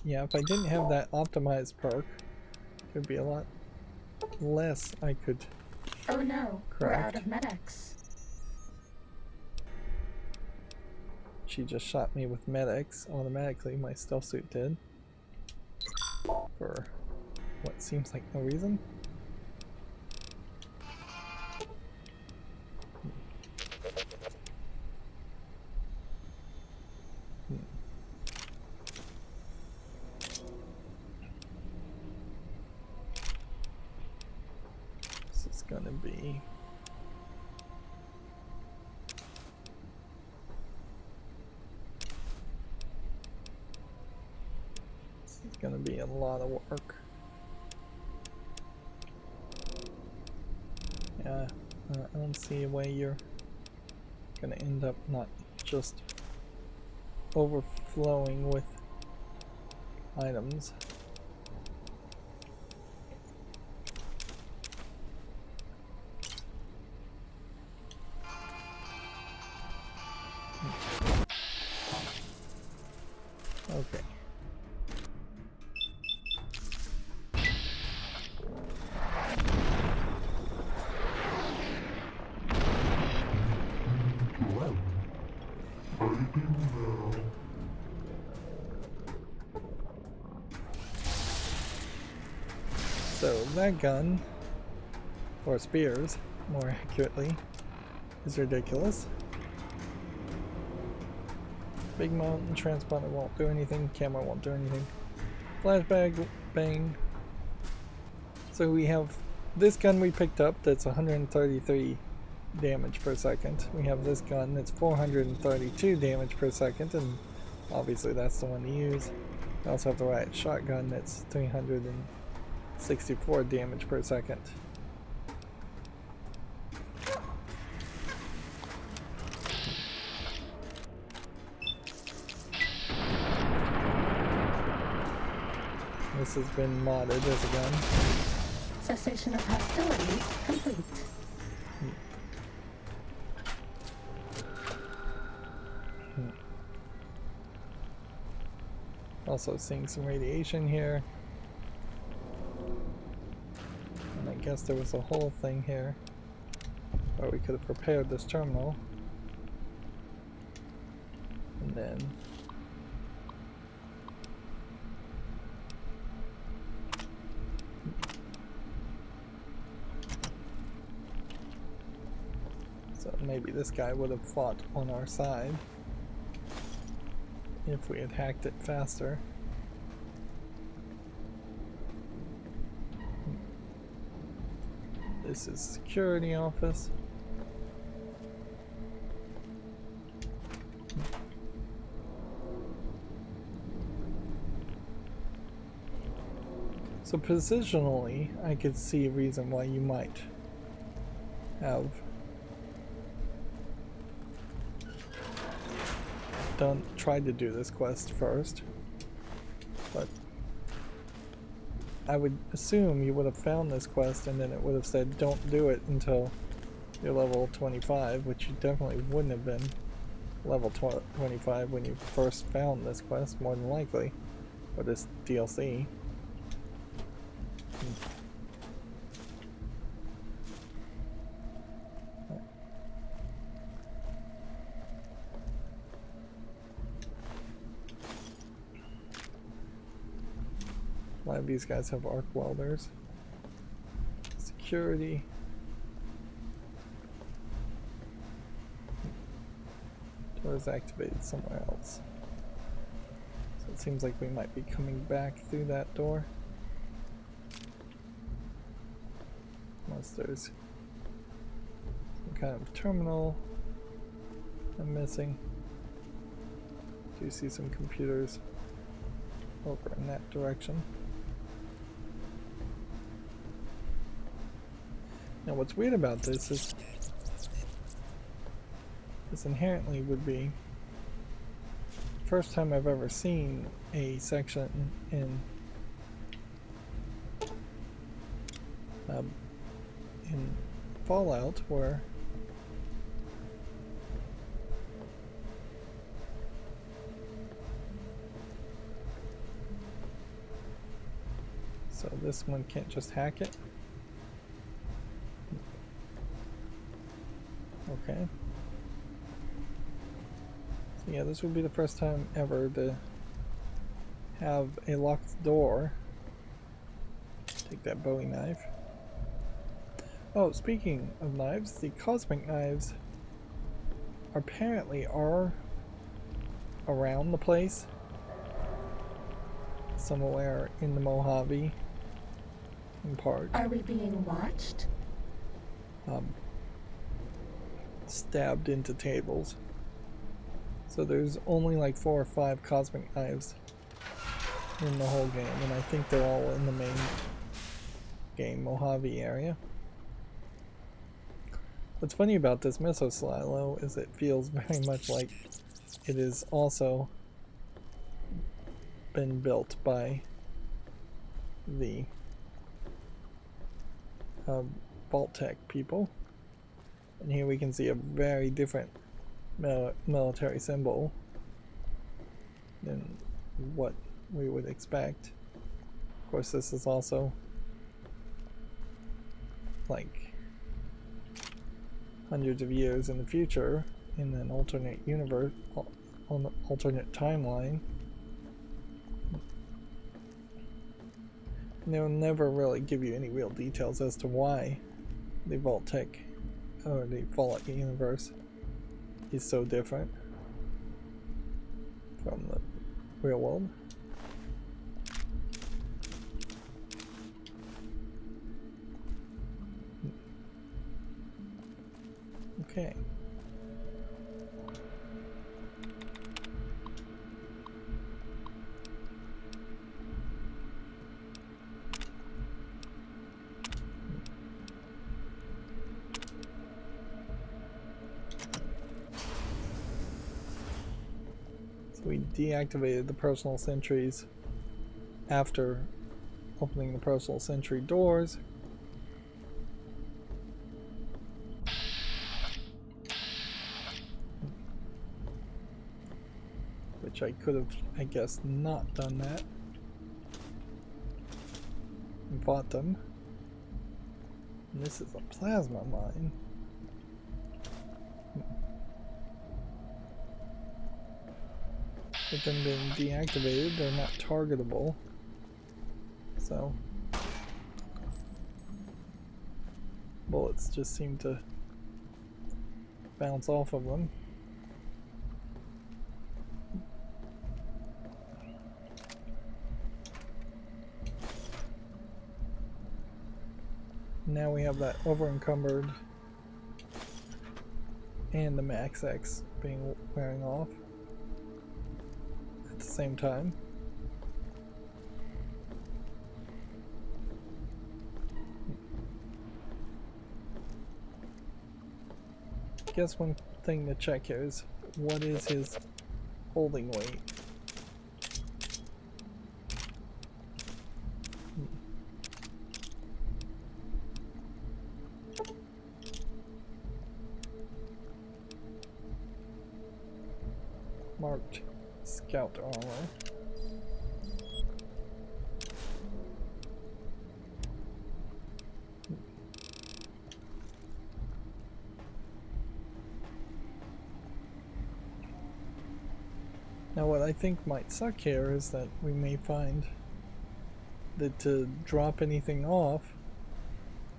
yeah, if I didn't have that optimized perk, there'd be a lot less I could
Oh no,
craft.
we're out of medics.
She just shot me with medics automatically, my stealth suit did. For what seems like no reason. This is gonna be gonna be a lot of work. Yeah, I don't see a way you're gonna end up not just overflowing with items. Okay. So that gun, or spears, more accurately, is ridiculous. Big mountain transponder won't do anything, camera won't do anything. Flashbang, bang. So we have this gun we picked up that's 133 damage per second. We have this gun that's 432 damage per second, and obviously that's the one to use. We also have the riot shotgun that's 364 damage per second. This has been modded as a gun.
Cessation of hostilities complete.
Also seeing some radiation here. And I guess there was a whole thing here where we could have prepared this terminal. And then so maybe this guy would have fought on our side if we had hacked it faster. This is security office. So positionally, I could see a reason why you might have tried to do this quest first, but I would assume you would have found this quest and then it would have said don't do it until you're level 25, which you definitely wouldn't have been level 25 when you first found this quest, more than likely, or this DLC. A lot of these guys have arc welders. Security. Door is activated somewhere else. So it seems like we might be coming back through that door. Unless there's some kind of terminal I'm missing. Do you see some computers over in that direction? Now what's weird about this is this inherently would be the first time I've ever seen a section in Fallout where so this one can't just hack it. Okay. So yeah, this would be the first time ever to have a locked door. Take that Bowie knife. Oh, speaking of knives, the cosmic knives apparently are around the place. Somewhere in the Mojave, in part.
Are we being watched?
Stabbed into tables. So there's only like 4 or 5 cosmic knives in the whole game, and I think they're all in the main game, Mojave area. What's funny about this missile silo is it feels very much like it is also been built by the Vault-Tec people. And here we can see a very different military symbol than what we would expect. Of course, this is also like hundreds of years in the future in an alternate universe, on the alternate timeline. And they'll never really give you any real details as to why the Vault-Tec or the Fallout universe is so different from the real world. Okay. So we deactivated the personal sentries after opening the personal sentry doors. Which I could have, I guess, not done that and fought them. And this is a plasma mine. With them being deactivated, they're not targetable. So bullets just seem to bounce off of them. Now we have that over-encumbered and the Max X being wearing off at the same time. I guess one thing to check here is what is his holding weight? Marked scout armor. Now what I think might suck here is that we may find that to drop anything off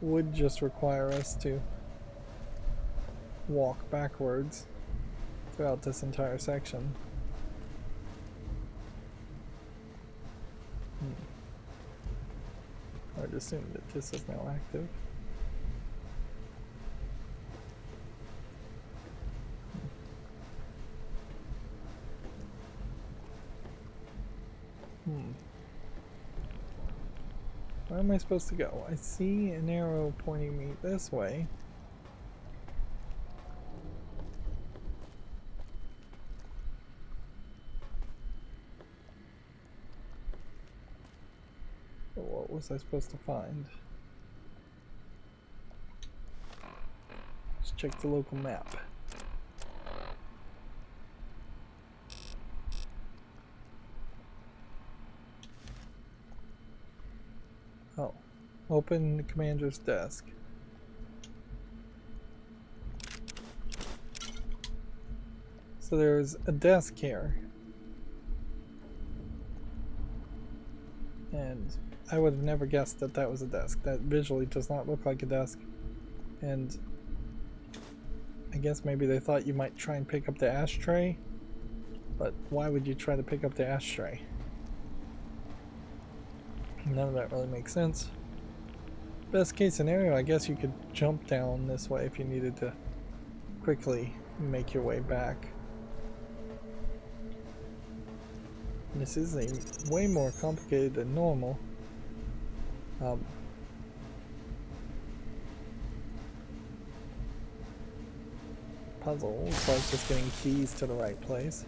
would just require us to walk backwards throughout this entire section. I'd assume that this is now active. Where am I supposed to go? I see an arrow pointing me this way. But what was I supposed to find? Let's check the local map. Oh, open the commander's desk. So there's a desk here. And I would have never guessed that that was a desk. That visually does not look like a desk. And I guess maybe they thought you might try and pick up the ashtray. But why would you try to pick up the ashtray? None of that really makes sense. Best case scenario, I guess you could jump down this way if you needed to quickly make your way back. This is a way more complicated than normal. Puzzle, as far as just getting keys to the right place.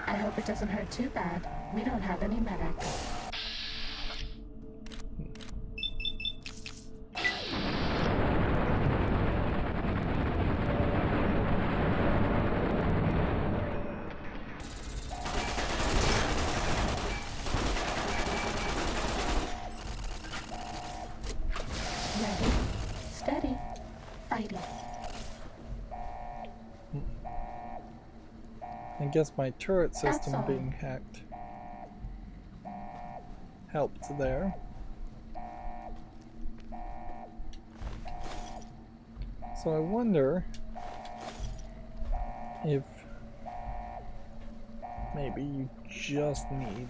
I hope it doesn't hurt too bad. We don't have any medics. Ready, steady, fighting.
I guess my turret system being hacked helped there. So I wonder if maybe you just need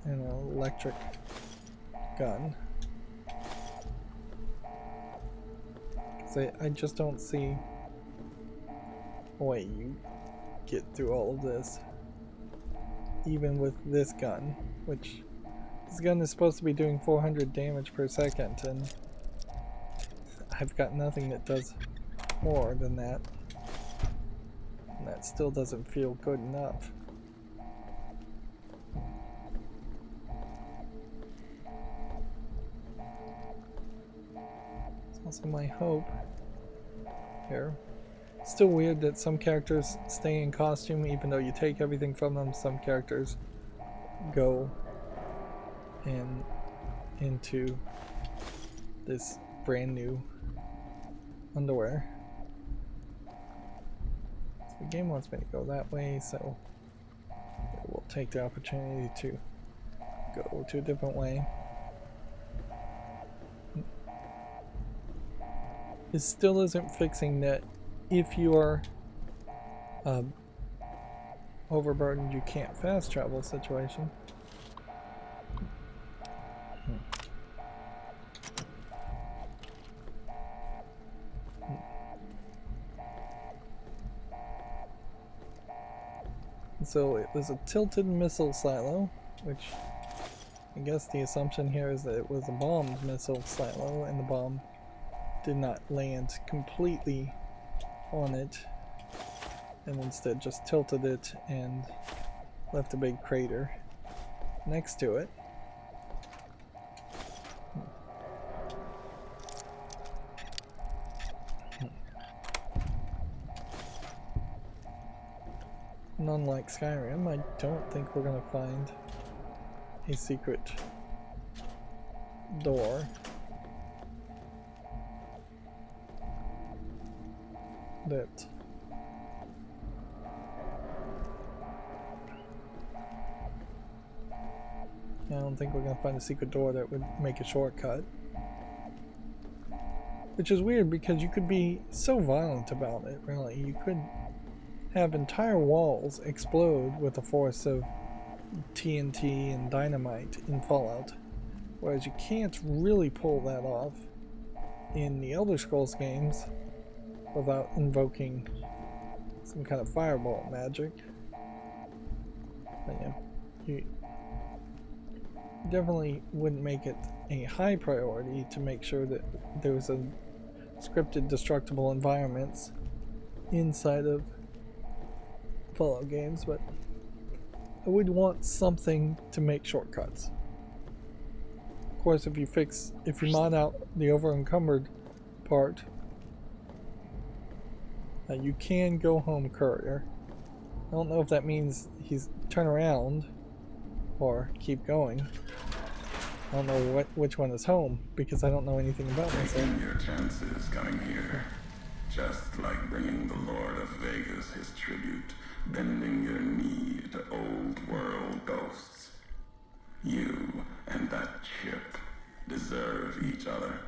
an electric gun. 'Cause I just don't see a way you get through all of this, even with this gun, which this gun is supposed to be doing 400 damage per second, and I've got nothing that does more than that, and that still doesn't feel good enough. It's also my hope here. Still weird that some characters stay in costume even though you take everything from them. Some characters go into this brand new underwear. So the game wants me to go that way, so we'll take the opportunity to go to a different way. It still isn't fixing that if you are overburdened, you can't fast travel situation. So it was a tilted missile silo, which I guess the assumption here is that it was a bombed missile silo and the bomb did not land completely on it and instead just tilted it and left a big crater next to it. And unlike Skyrim, I don't think we're gonna find a secret door. That I don't think we're gonna find a secret door that would make a shortcut. Which is weird because you could be so violent about it, really. You could have entire walls explode with the force of TNT and dynamite in Fallout. Whereas you can't really pull that off in the Elder Scrolls games without invoking some kind of fireball magic. But yeah, you definitely wouldn't make it a high priority to make sure that there was a scripted destructible environments inside of Fallout games, but I would want something to make shortcuts. Of course, if you mod out the over encumbered part, you can go home courier. I don't know if that means he's turn around or keep going. I don't know which one is home because I don't know anything about myself.
Taking your chances coming here, just like bringing the Lord of Vegas his tribute, bending your knee to old world ghosts. You and that chip deserve each other.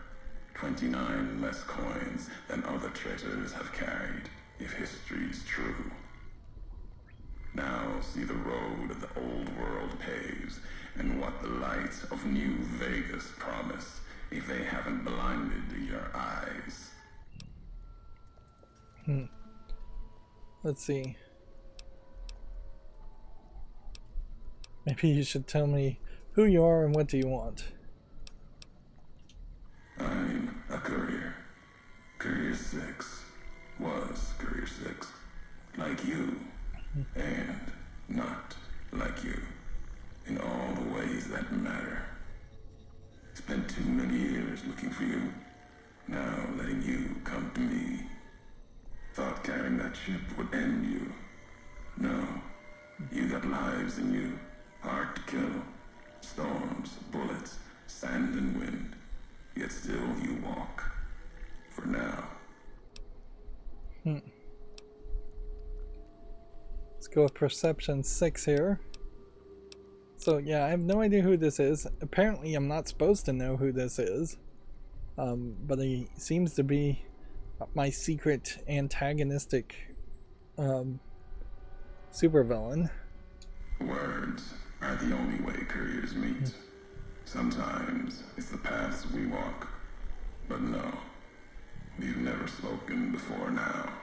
29 less coins than other traitors have carried, if history's true. Now see the road the old world paves, and what the light of New Vegas promise, if they haven't blinded your eyes.
Let's see. Maybe you should tell me who you are and what do you want.
I'm a courier. Courier 6 was Courier 6. Like you, and not like you. In all the ways that matter. Spent too many years looking for you. Now letting you come to me. Thought carrying that ship would end you. No. You got lives in you. Hard to kill. Storms, bullets, sand and wind. Yet still you walk. For now.
Let's go with Perception 6 here. So yeah, I have no idea who this is. Apparently I'm not supposed to know who this is. But he seems to be my secret antagonistic supervillain.
Words are the only way couriers meet. Sometimes it's the paths we walk. But no, we've never spoken before now.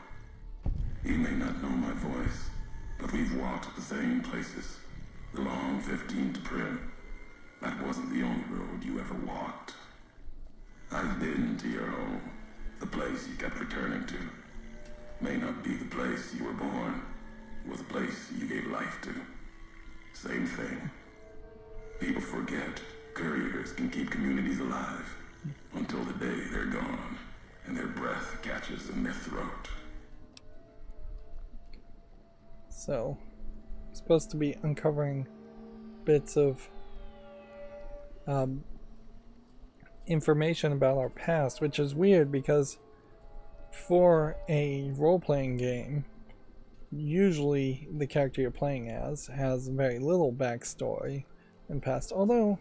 You may not know my voice, but we've walked the same places. The long 15 to Prim. That wasn't the only road you ever walked. I've been to your home, the place you kept returning to. May not be the place you were born, or the place you gave life to. Same thing. People forget couriers can keep communities alive until the day they're gone and their breath catches in their throat.
So, supposed to be uncovering bits of information about our past, which is weird because for a role-playing game, usually the character you're playing as has very little backstory and past. Although,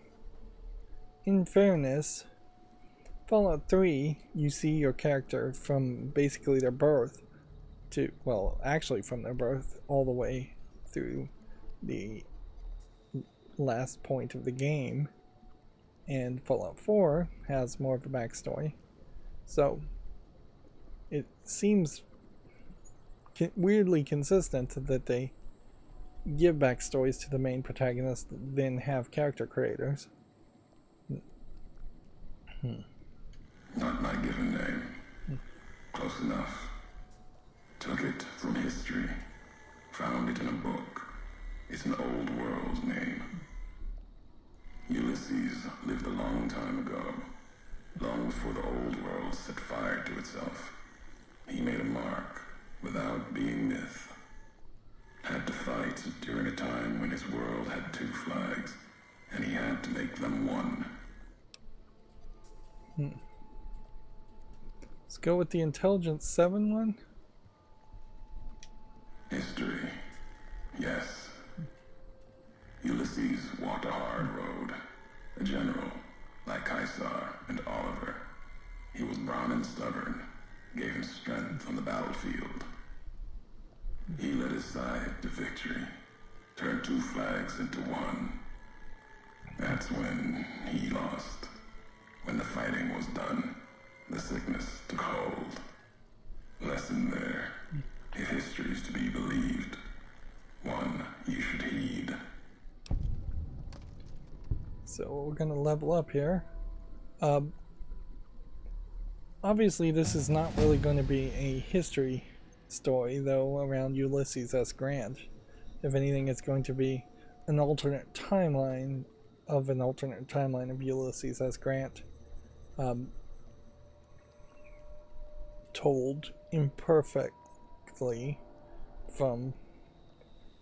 in fairness, Fallout 3, you see your character from basically their birth to, well, actually from their birth all the way through the last point of the game, and Fallout 4 has more of a backstory. So it seems weirdly consistent that they give backstories to the main protagonist, then have character creators.
Not my given name. Close enough. Took it from history. Found it in a book. It's an old world name. Ulysses lived a long time ago. Long before the old world set fire to itself. He made a mark without being myth. Had to fight during a time when his world had 2 flags, and he had to make them one.
Let's go with the Intelligence 7 one.
History. Yes. Ulysses walked a hard road. A general, like Caesar and Oliver. He was brown and stubborn, gave him strength on the battlefield. He led his side to victory, turned 2 flags into one. That's when he lost. When the fighting was done, the sickness took hold. Lesson there. If history's to be believed, one you should heed.
So we're gonna level up here. Obviously this is not really going to be a history story though around Ulysses S. Grant. If anything, it's going to be an alternate timeline of Ulysses S. Grant, told imperfectly from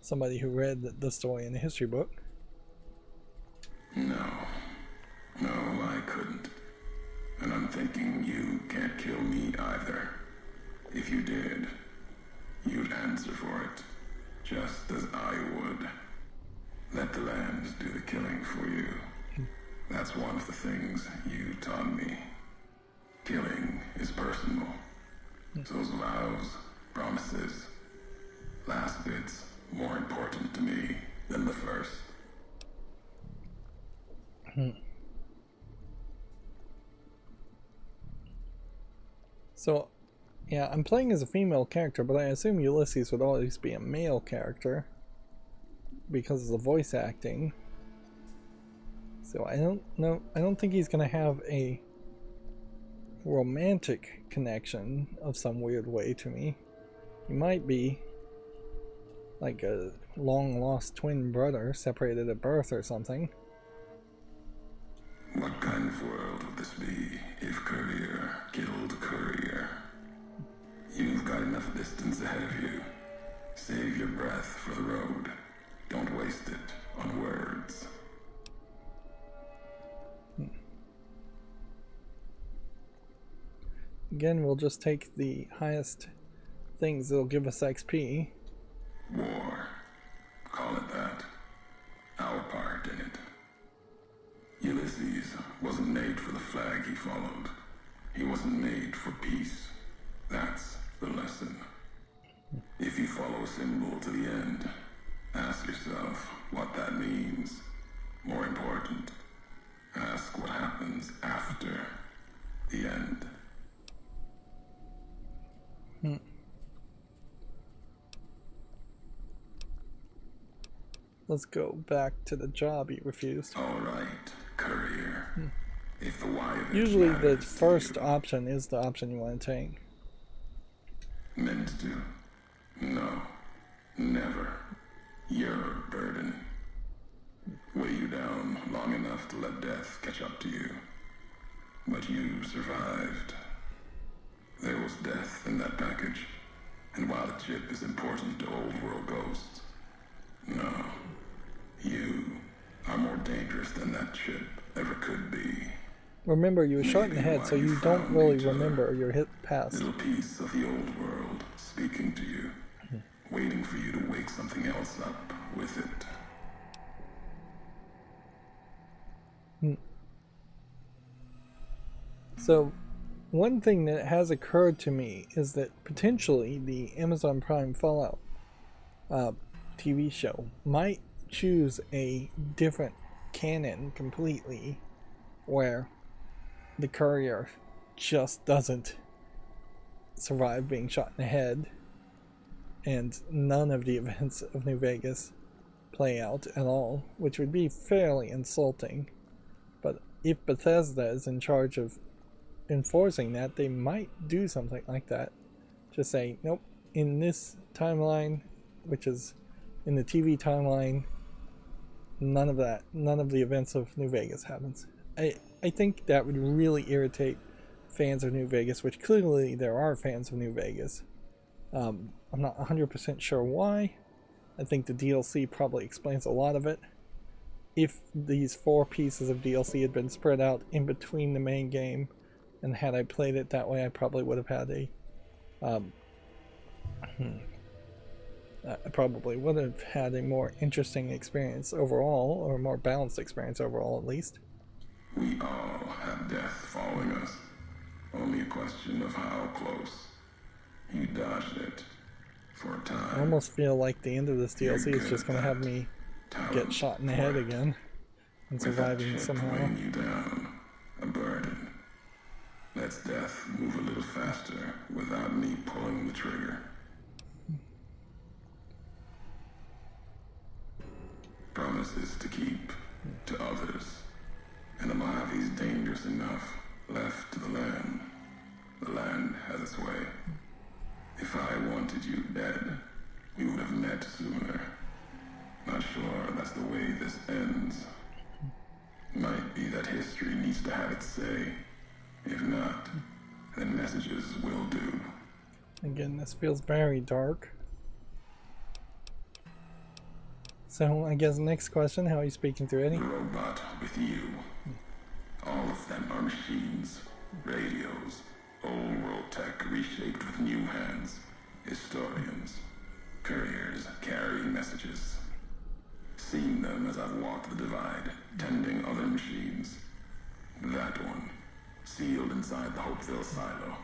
somebody who read the story in a history book.
No, I couldn't. And I'm thinking you can't kill me either. If you did, you'd answer for it, just as I would. Let the land do the killing for you. That's one of the things you taught me. Killing is personal. Those vows, promises, last bit's more important to me than the first.
So, yeah, I'm playing as a female character, but I assume Ulysses would always be a male character because of the voice acting. So I don't think he's gonna have a romantic connection of some weird way to me. He might be like a long lost twin brother separated at birth or something.
What kind of world would this be if Courier killed Courier? You've got enough distance ahead of you. Save your breath for the road. Don't waste it on words.
Again, we'll just take the highest things that'll give us XP.
War. Call it that. Our part in it. Ulysses wasn't made for the flag he followed. He wasn't made for peace. That's the lesson. If you follow a symbol to the end, ask yourself what that means. More important, ask what happens after the end.
Let's go back to the job you refused.
All right, Courier. If the why of it
Usually the
matters
first
to you,
option is the option you want to take.
meant to. No, never. You're a burden. Weigh you down long enough to let death catch up to you. But you survived. There was death in that package. And while the chip is important to old world ghosts, no, you are more dangerous than that chip ever could be.
Remember, you were shot in the head, so you don't really remember your hit past.
Little piece of the old world speaking to you, waiting for you to wake something else up with it.
So, one thing that has occurred to me is that potentially the Amazon Prime Fallout TV show might choose a different canon completely, where the Courier just doesn't survive being shot in the head, and none of the events of New Vegas play out at all, which would be fairly insulting. But if Bethesda is in charge of enforcing that, they might do something like that. Just say, nope, in this timeline, which is in the TV timeline, none of that, none of the events of New Vegas happens. I think that would really irritate fans of New Vegas, which clearly there are fans of New Vegas. I'm not 100% sure why. I think the DLC probably explains a lot of it. If these 4 pieces of DLC had been spread out in between the main game, and had I played it that way, I probably would have had a I probably would have had a more interesting experience overall, or a more balanced experience overall at least.
We all have death following us. Only a question of how close. You dodged it for a time.
I almost feel like the end of this DLC is just going to have me get shot in the head again and surviving somehow.
Weighing you down, a burden. Let's death move a little faster without me pulling the trigger. Promises to keep to others. we would have met sooner. Not sure that's the way this ends. Might be that history needs to have its say. If not, then messages will do.
Again, this feels very dark. So I guess next question, how are you speaking through Eddie?
The robot with you. All of them are machines, radios, old world tech reshaped with new hands, historians, couriers carrying messages. Seen them as I've walked the divide, tending other machines. That one, sealed inside the Hopeville silo.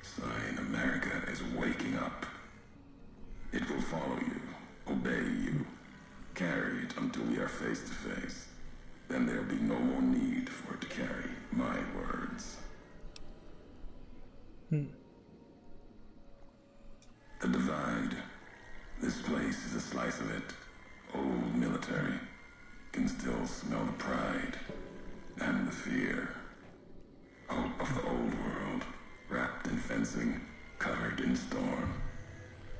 Sign America is waking up. It will follow you, obey you, carry it until we are face to face. Then there'll be no more need for it to carry my words. The divide. This place is a slice of it. Old military. Can still smell the pride and the fear. Hope of the old world, wrapped in fencing, covered in storm.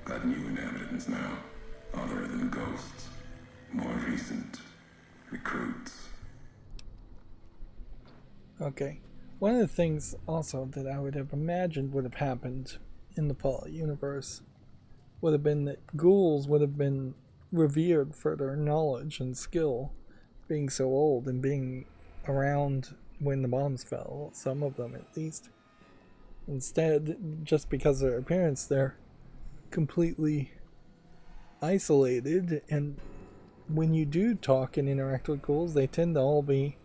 Got new inhabitants now, other than ghosts. More recent. Recruits.
Okay. One of the things also that I would have imagined would have happened in the Fallout universe would have been that ghouls would have been revered for their knowledge and skill, being so old and being around when the bombs fell, some of them at least. Instead, just because of their appearance, they're completely isolated, and when you do talk and interact with ghouls, they tend to all be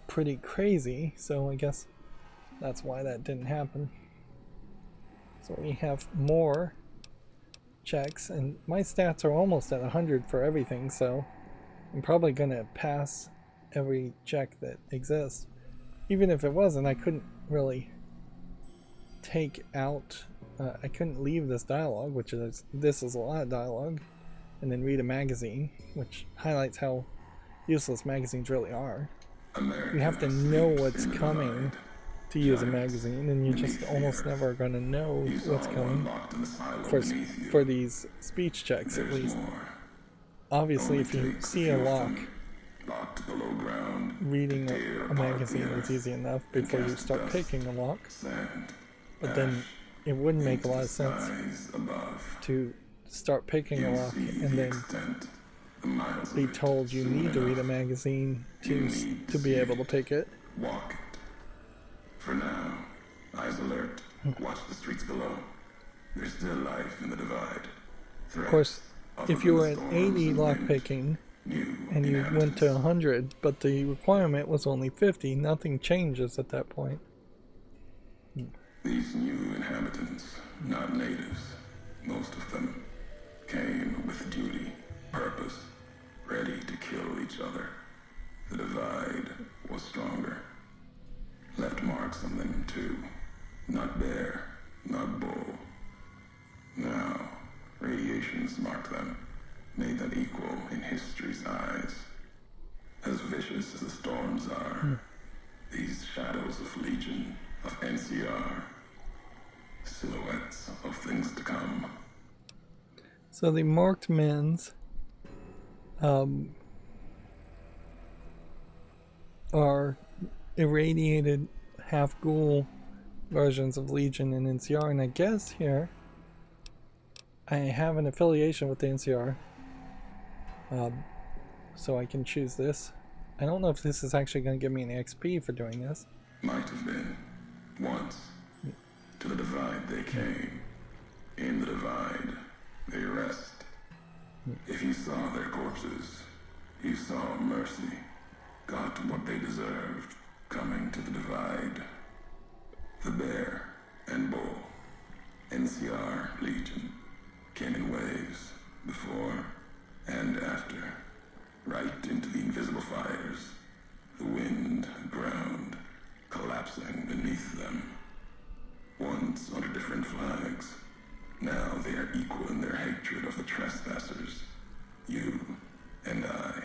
pretty crazy, so I guess that's why that didn't happen. So we have more checks, and my stats are almost at 100 for everything, so I'm probably gonna pass every check that exists. Even if it wasn't, I couldn't really take out, I couldn't leave this dialogue, which is, this is a lot of dialogue, and then read a magazine, which highlights how useless magazines really are. You have to know what's coming to use a magazine, and you just almost never are going to know what's coming for these speech checks, at least. Obviously, if you see a lock, reading a magazine is easy enough before you start picking a lock, but then it wouldn't make a lot of sense to start picking a lock and then be told you need to read a magazine to be able to pick it.
Walk it. For now, eyes alert. Watch the streets below. There's still life in the divide.
Of course, if you were at 80 lockpicking and you went to 100, but the requirement was only 50, nothing changes at that point.
These new inhabitants, not natives, most of them, came with duty, purpose, ready to kill each other. The divide was stronger. Left marks on them too. Not bear, not bull. Now, radiations marked them, made them equal in history's eyes. As vicious as the storms are, these shadows of Legion, of NCR, silhouettes of things to come.
So the marked men's are irradiated half-ghoul versions of Legion and NCR, and I guess here I have an affiliation with the NCR, so I can choose this. I don't know if this is actually going to give me an XP for doing this.
Might have been. Once. To the divide they came. In the divide, they rest. If you saw their corpses, you saw mercy. Got what they deserved, coming to the divide. The bear and bull, NCR Legion, came in waves, before and after, right into the invisible fires, the wind, ground, collapsing beneath them. Once under different flags, now they are equal in their hatred of the trespassers, you and I.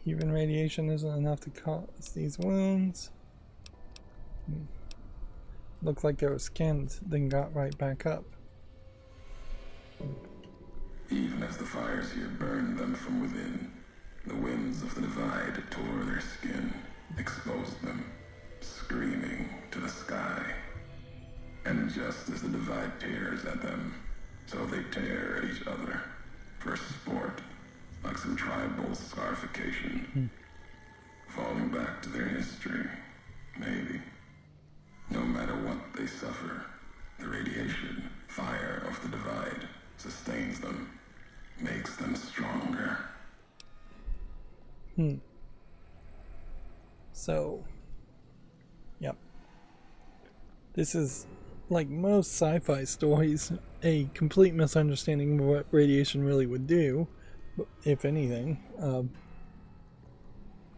Even radiation isn't enough to cause these wounds. Looked like they were skinned, then got right back up.
Even as the fires here burned them from within, the winds of the divide tore their skin, exposed them, screaming to the sky. And just as the divide tears at them, so they tear at each other, for sport, like some tribal scarification. Falling back to their history, maybe. No matter what they suffer, the radiation, fire of the divide sustains them, makes them stronger.
So, yep. This is, like most sci-fi stories, a complete misunderstanding of what radiation really would do, if anything.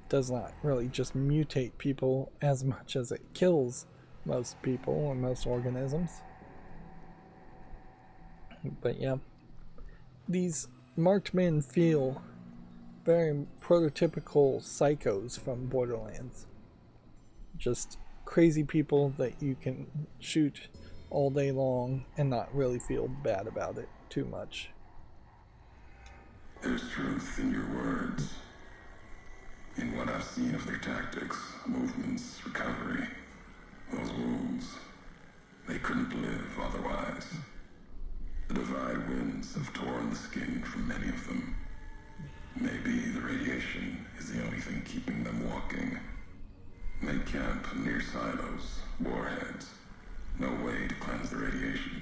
Does not really just mutate people as much as it kills most people or most organisms. But yeah, these marked men feel very prototypical psychos from Borderlands. Just crazy people that you can shoot all day long and not really feel bad about it too much.
There's truth in your words. In what I've seen of their tactics, movements, recovery, those wounds, they couldn't live otherwise. The divide winds have torn the skin from many of them. Maybe the radiation is the only thing keeping them walking. They camp near silos, warheads. No way to cleanse the radiation.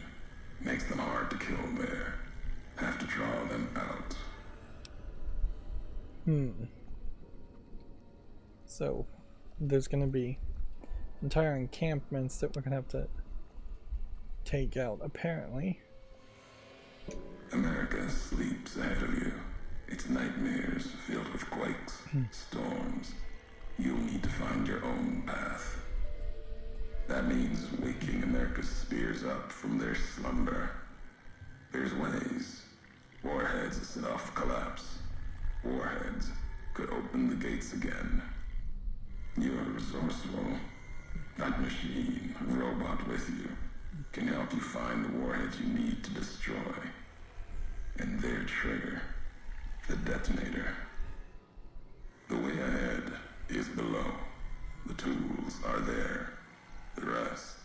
Makes them hard to kill there. Have to draw them out.
So, there's going to be entire encampments that we're going to have to take out, apparently.
America sleeps ahead of you. Its nightmares filled with quakes, storms. You'll need to find your own path. That means waking America's spears up from their slumber. There's ways. Warheads set off collapse. Warheads could open the gates again. You're resourceful. That machine, robot with you, can help you find the warheads you need to destroy. And their trigger, the detonator. The way ahead is below. The tools are there. The rest,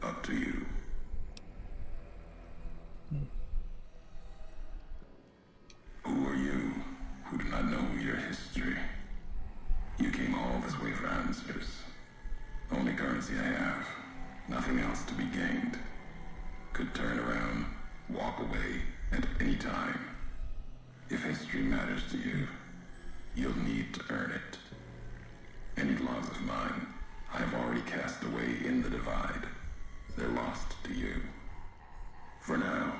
up to you. Who are you who do not know your history? You came all this way for answers. Only currency I have. Nothing else to be gained. Could turn around, walk away at any time. If history matters to you, you'll need to earn it. Any logs of mine, I have already cast away in the divide. They're lost to you. For now,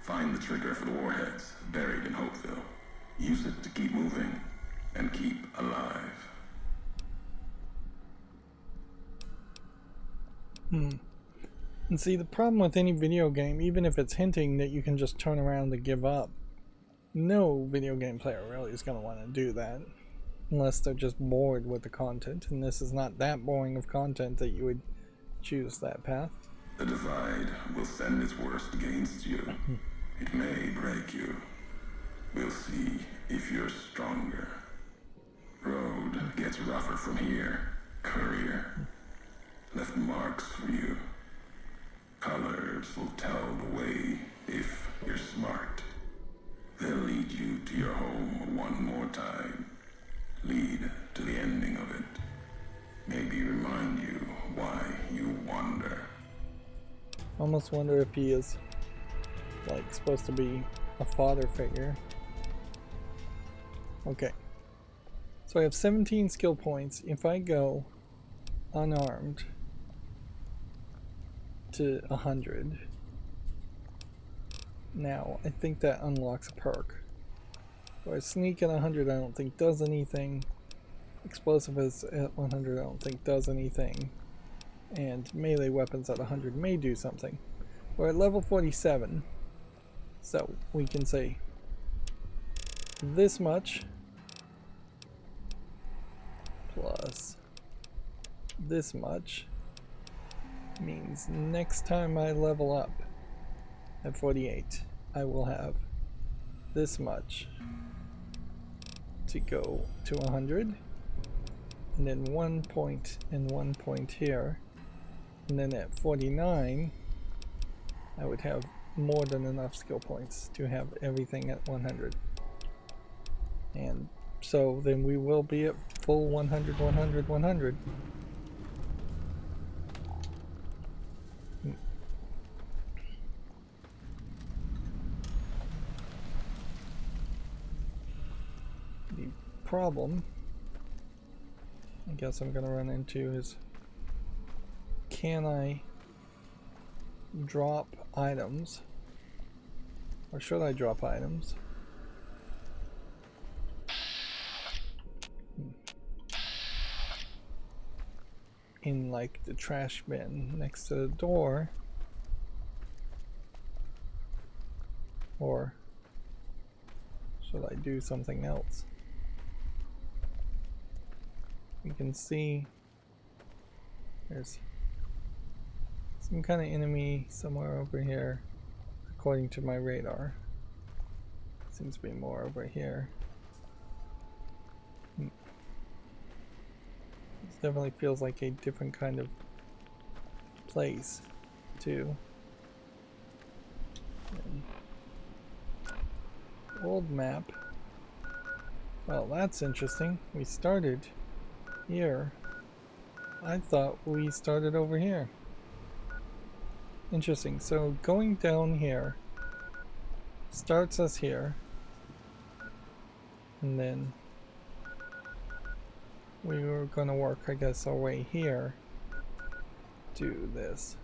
find the trigger for the warheads buried in Hopeville. Use it to keep moving and keep alive.
And see, the problem with any video game, even if it's hinting that you can just turn around and give up, no video game player really is going to want to do that. Unless they're just bored with the content, and this is not that boring of content that you would choose that path.
The divide will send its worst against you. It may break you. We'll see if you're stronger. Road gets rougher from here. Courier left marks for you. Colors will tell the way if you're smart. They'll lead you to your home one more time. Lead to the ending of it. Maybe remind you why you wander.
I almost wonder if he is, like, supposed to be a father figure. Okay. So I have 17 skill points. If I go unarmed to 100, now I think that unlocks a perk. So I sneak at 100, I don't think does anything. Explosive is at 100, I don't think does anything. And melee weapons at 100 may do something. We're at level 47, so we can say this much plus this much Means next time I level up at 48, I will have this much to go to 100, and then 1 point and 1 point here, and then at 49 I would have more than enough skill points to have everything at 100. And so then we will be at full 100, 100, 100. The problem, I guess I'm gonna run into is, can I drop items, or should I drop items in like the trash bin next to the door, or should I do something else? You can see there's some kind of enemy somewhere over here, according to my radar. Seems to be more over here. This definitely feels like a different kind of place, too. And old map. Well, that's interesting. We started here. I thought we started over here. Interesting. So going down here starts us here, and then we were going to work, I guess, our way here to this.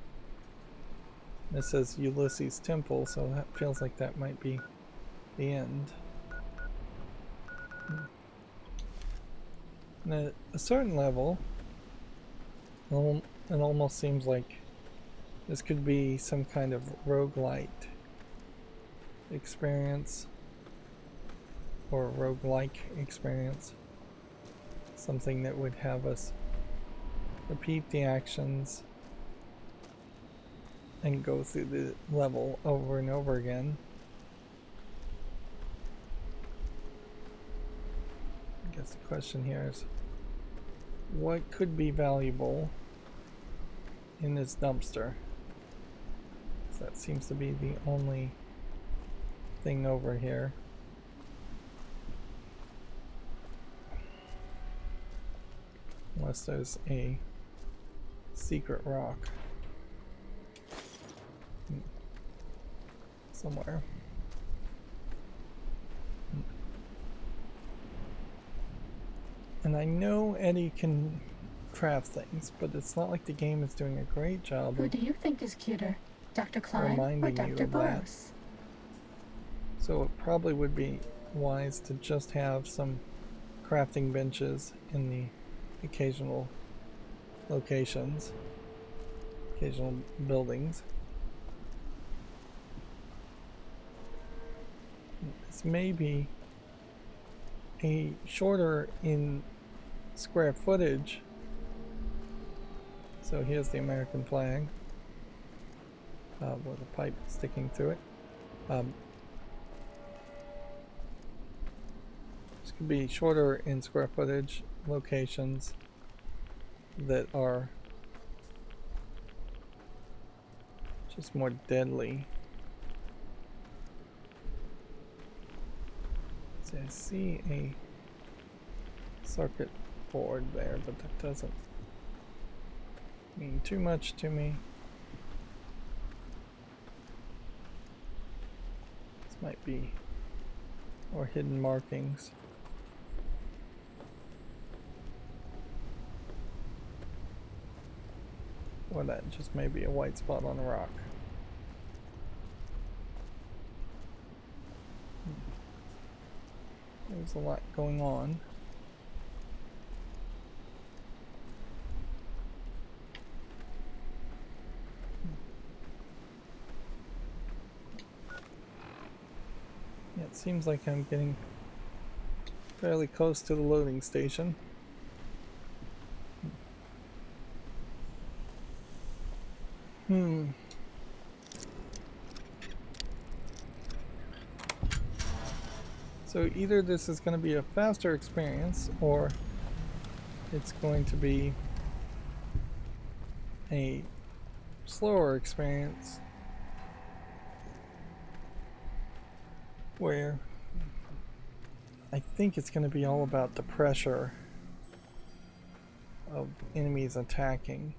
This says Ulysses Temple, so that feels like that might be the end. And at a certain level, it almost seems like this could be some kind of roguelite experience, or roguelike experience. Something that would have us repeat the actions and go through the level over and over again. I guess the question here is, what could be valuable in this dumpster? So that seems to be the only thing over here. Unless there's a secret rock somewhere. And I know Eddie can craft things, but it's not like the game is doing a great job.
Who do you think is cuter, Dr. Klein or
reminding you
Dr.
of that.
Burroughs?
So it probably would be wise to just have some crafting benches in the occasional locations, occasional buildings. This may be a shorter in square footage. So here's the American flag with a pipe sticking through it. This could be shorter in square footage locations that are just more deadly. See, I see a circuit board there, but that doesn't mean too much to me. This might be or hidden markings. Or that just may be a white spot on a rock. There's a lot going on. Yeah, it seems like I'm getting fairly close to the loading station. So either this is going to be a faster experience, or it's going to be a slower experience where I think it's going to be all about the pressure of enemies attacking.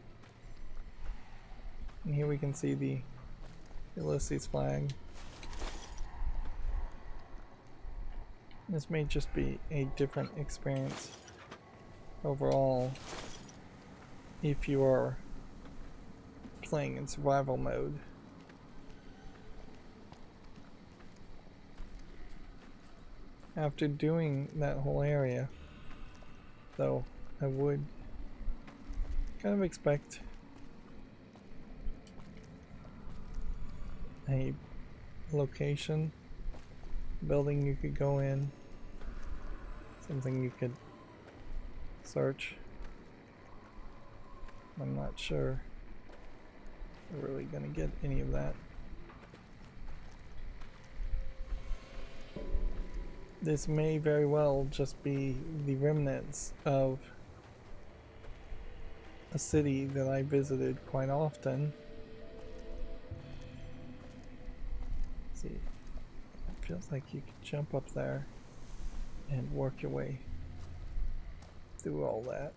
And here we can see the Ulysses flag. This may just be a different experience overall if you are playing in survival mode. After doing that whole area, though, I would kind of expect a location, building you could go in, something you could search. I'm not sure we're really gonna get any of that. This may very well just be the remnants of a city that I visited quite often. Let's see, it feels like you could jump up there and work your way through all that.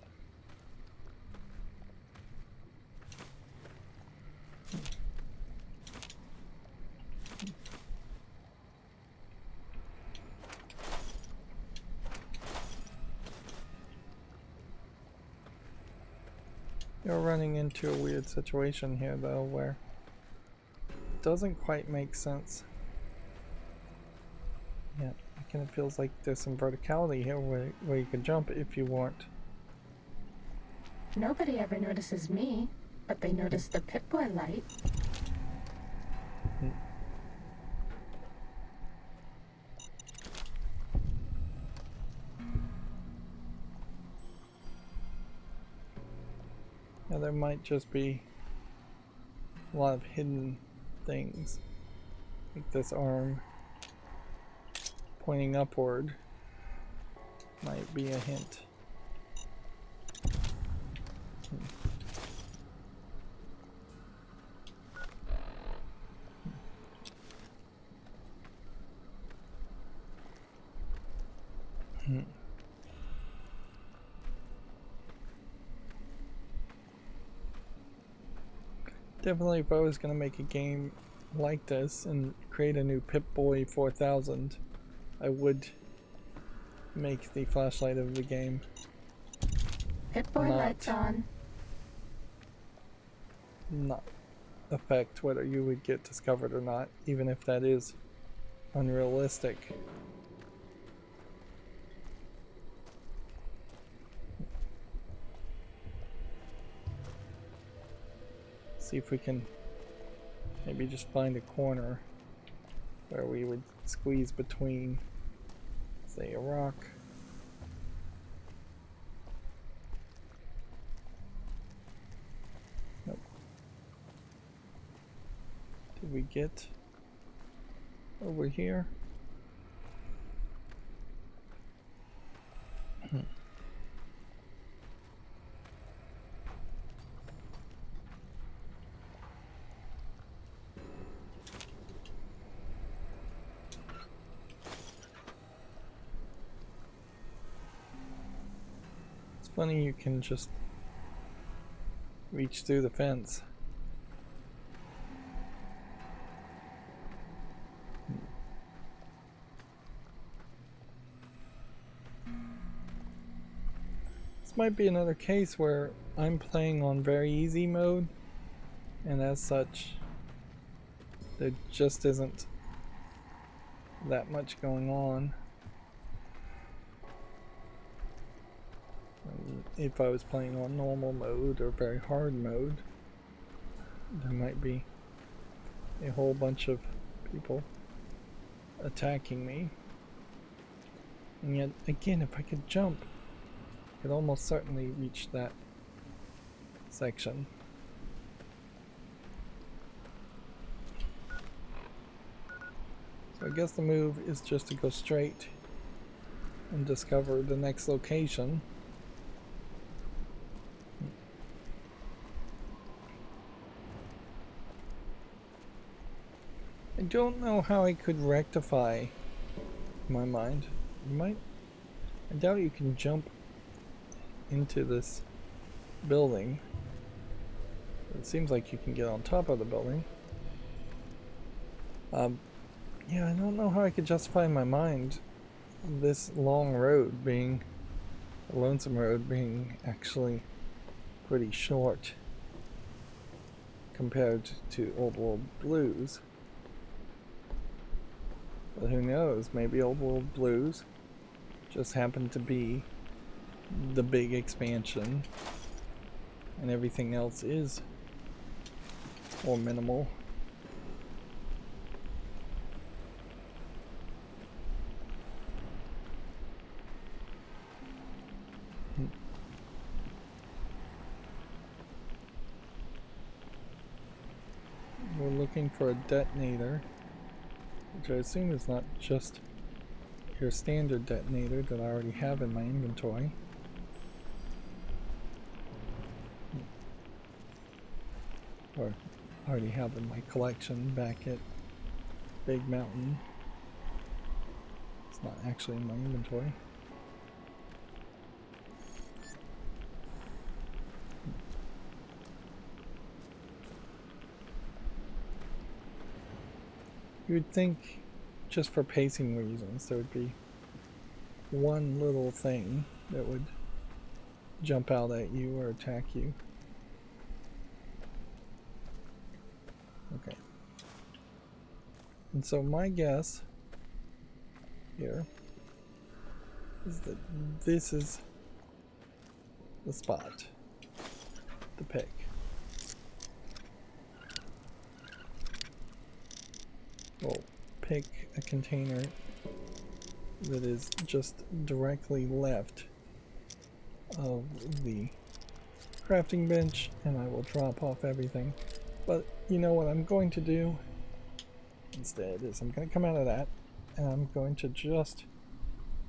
You're running into a weird situation here though, where it doesn't quite make sense. Yeah, it kind of feels like there's some verticality here where you can jump if you want.
Nobody ever notices me, but they notice the Pip-Boy light. Now there might just be a lot of hidden things, like this arm pointing upward might be a hint. Definitely, if I was going to make a game like this and create a new Pip-Boy 4000, I would make the flashlight of the game. Pip-Boy lights on.
Not affect whether you would get discovered or not, even if that is unrealistic. See if we can maybe just find a corner where we would squeeze between, say, a rock. Nope. Did we get over here? Funny, you can just reach through the fence. This might be another case where I'm playing on very easy mode, and as such, there just isn't that much going on. If I was playing on normal mode or very hard mode, there might be a whole bunch of people attacking me. And yet, again, if I could jump, I could almost certainly reach that section.
So I guess the move is just to go straight and discover the next location. I don't know how I could rectify my mind. I doubt you can jump into this building. It seems like you can get on top of the building. Yeah, I don't know how I could justify in my mind this long road being, a lonesome road being actually pretty short compared to Old World Blues. But who knows, maybe Old World Blues just happened to be the big expansion and everything else is more minimal. We're looking for a detonator, which I assume is not just your standard detonator that I already have in my inventory. Or already have in my collection back at Big Mountain. It's not actually in my inventory. You would think, just for pacing reasons, there would be one little thing that would jump out at you or attack you. Okay. And so my guess here is that this is the spot to pick. We'll pick a container that is just directly left of the crafting bench, and I will drop off everything. But you know what I'm going to do instead is I'm going to come out of that, and I'm going to just,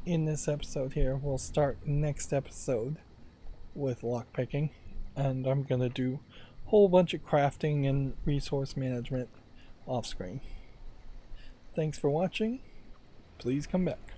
in this episode here, we'll start next episode with lockpicking, and I'm going to do a whole bunch of crafting and resource management off screen. Thanks for watching. Please come back.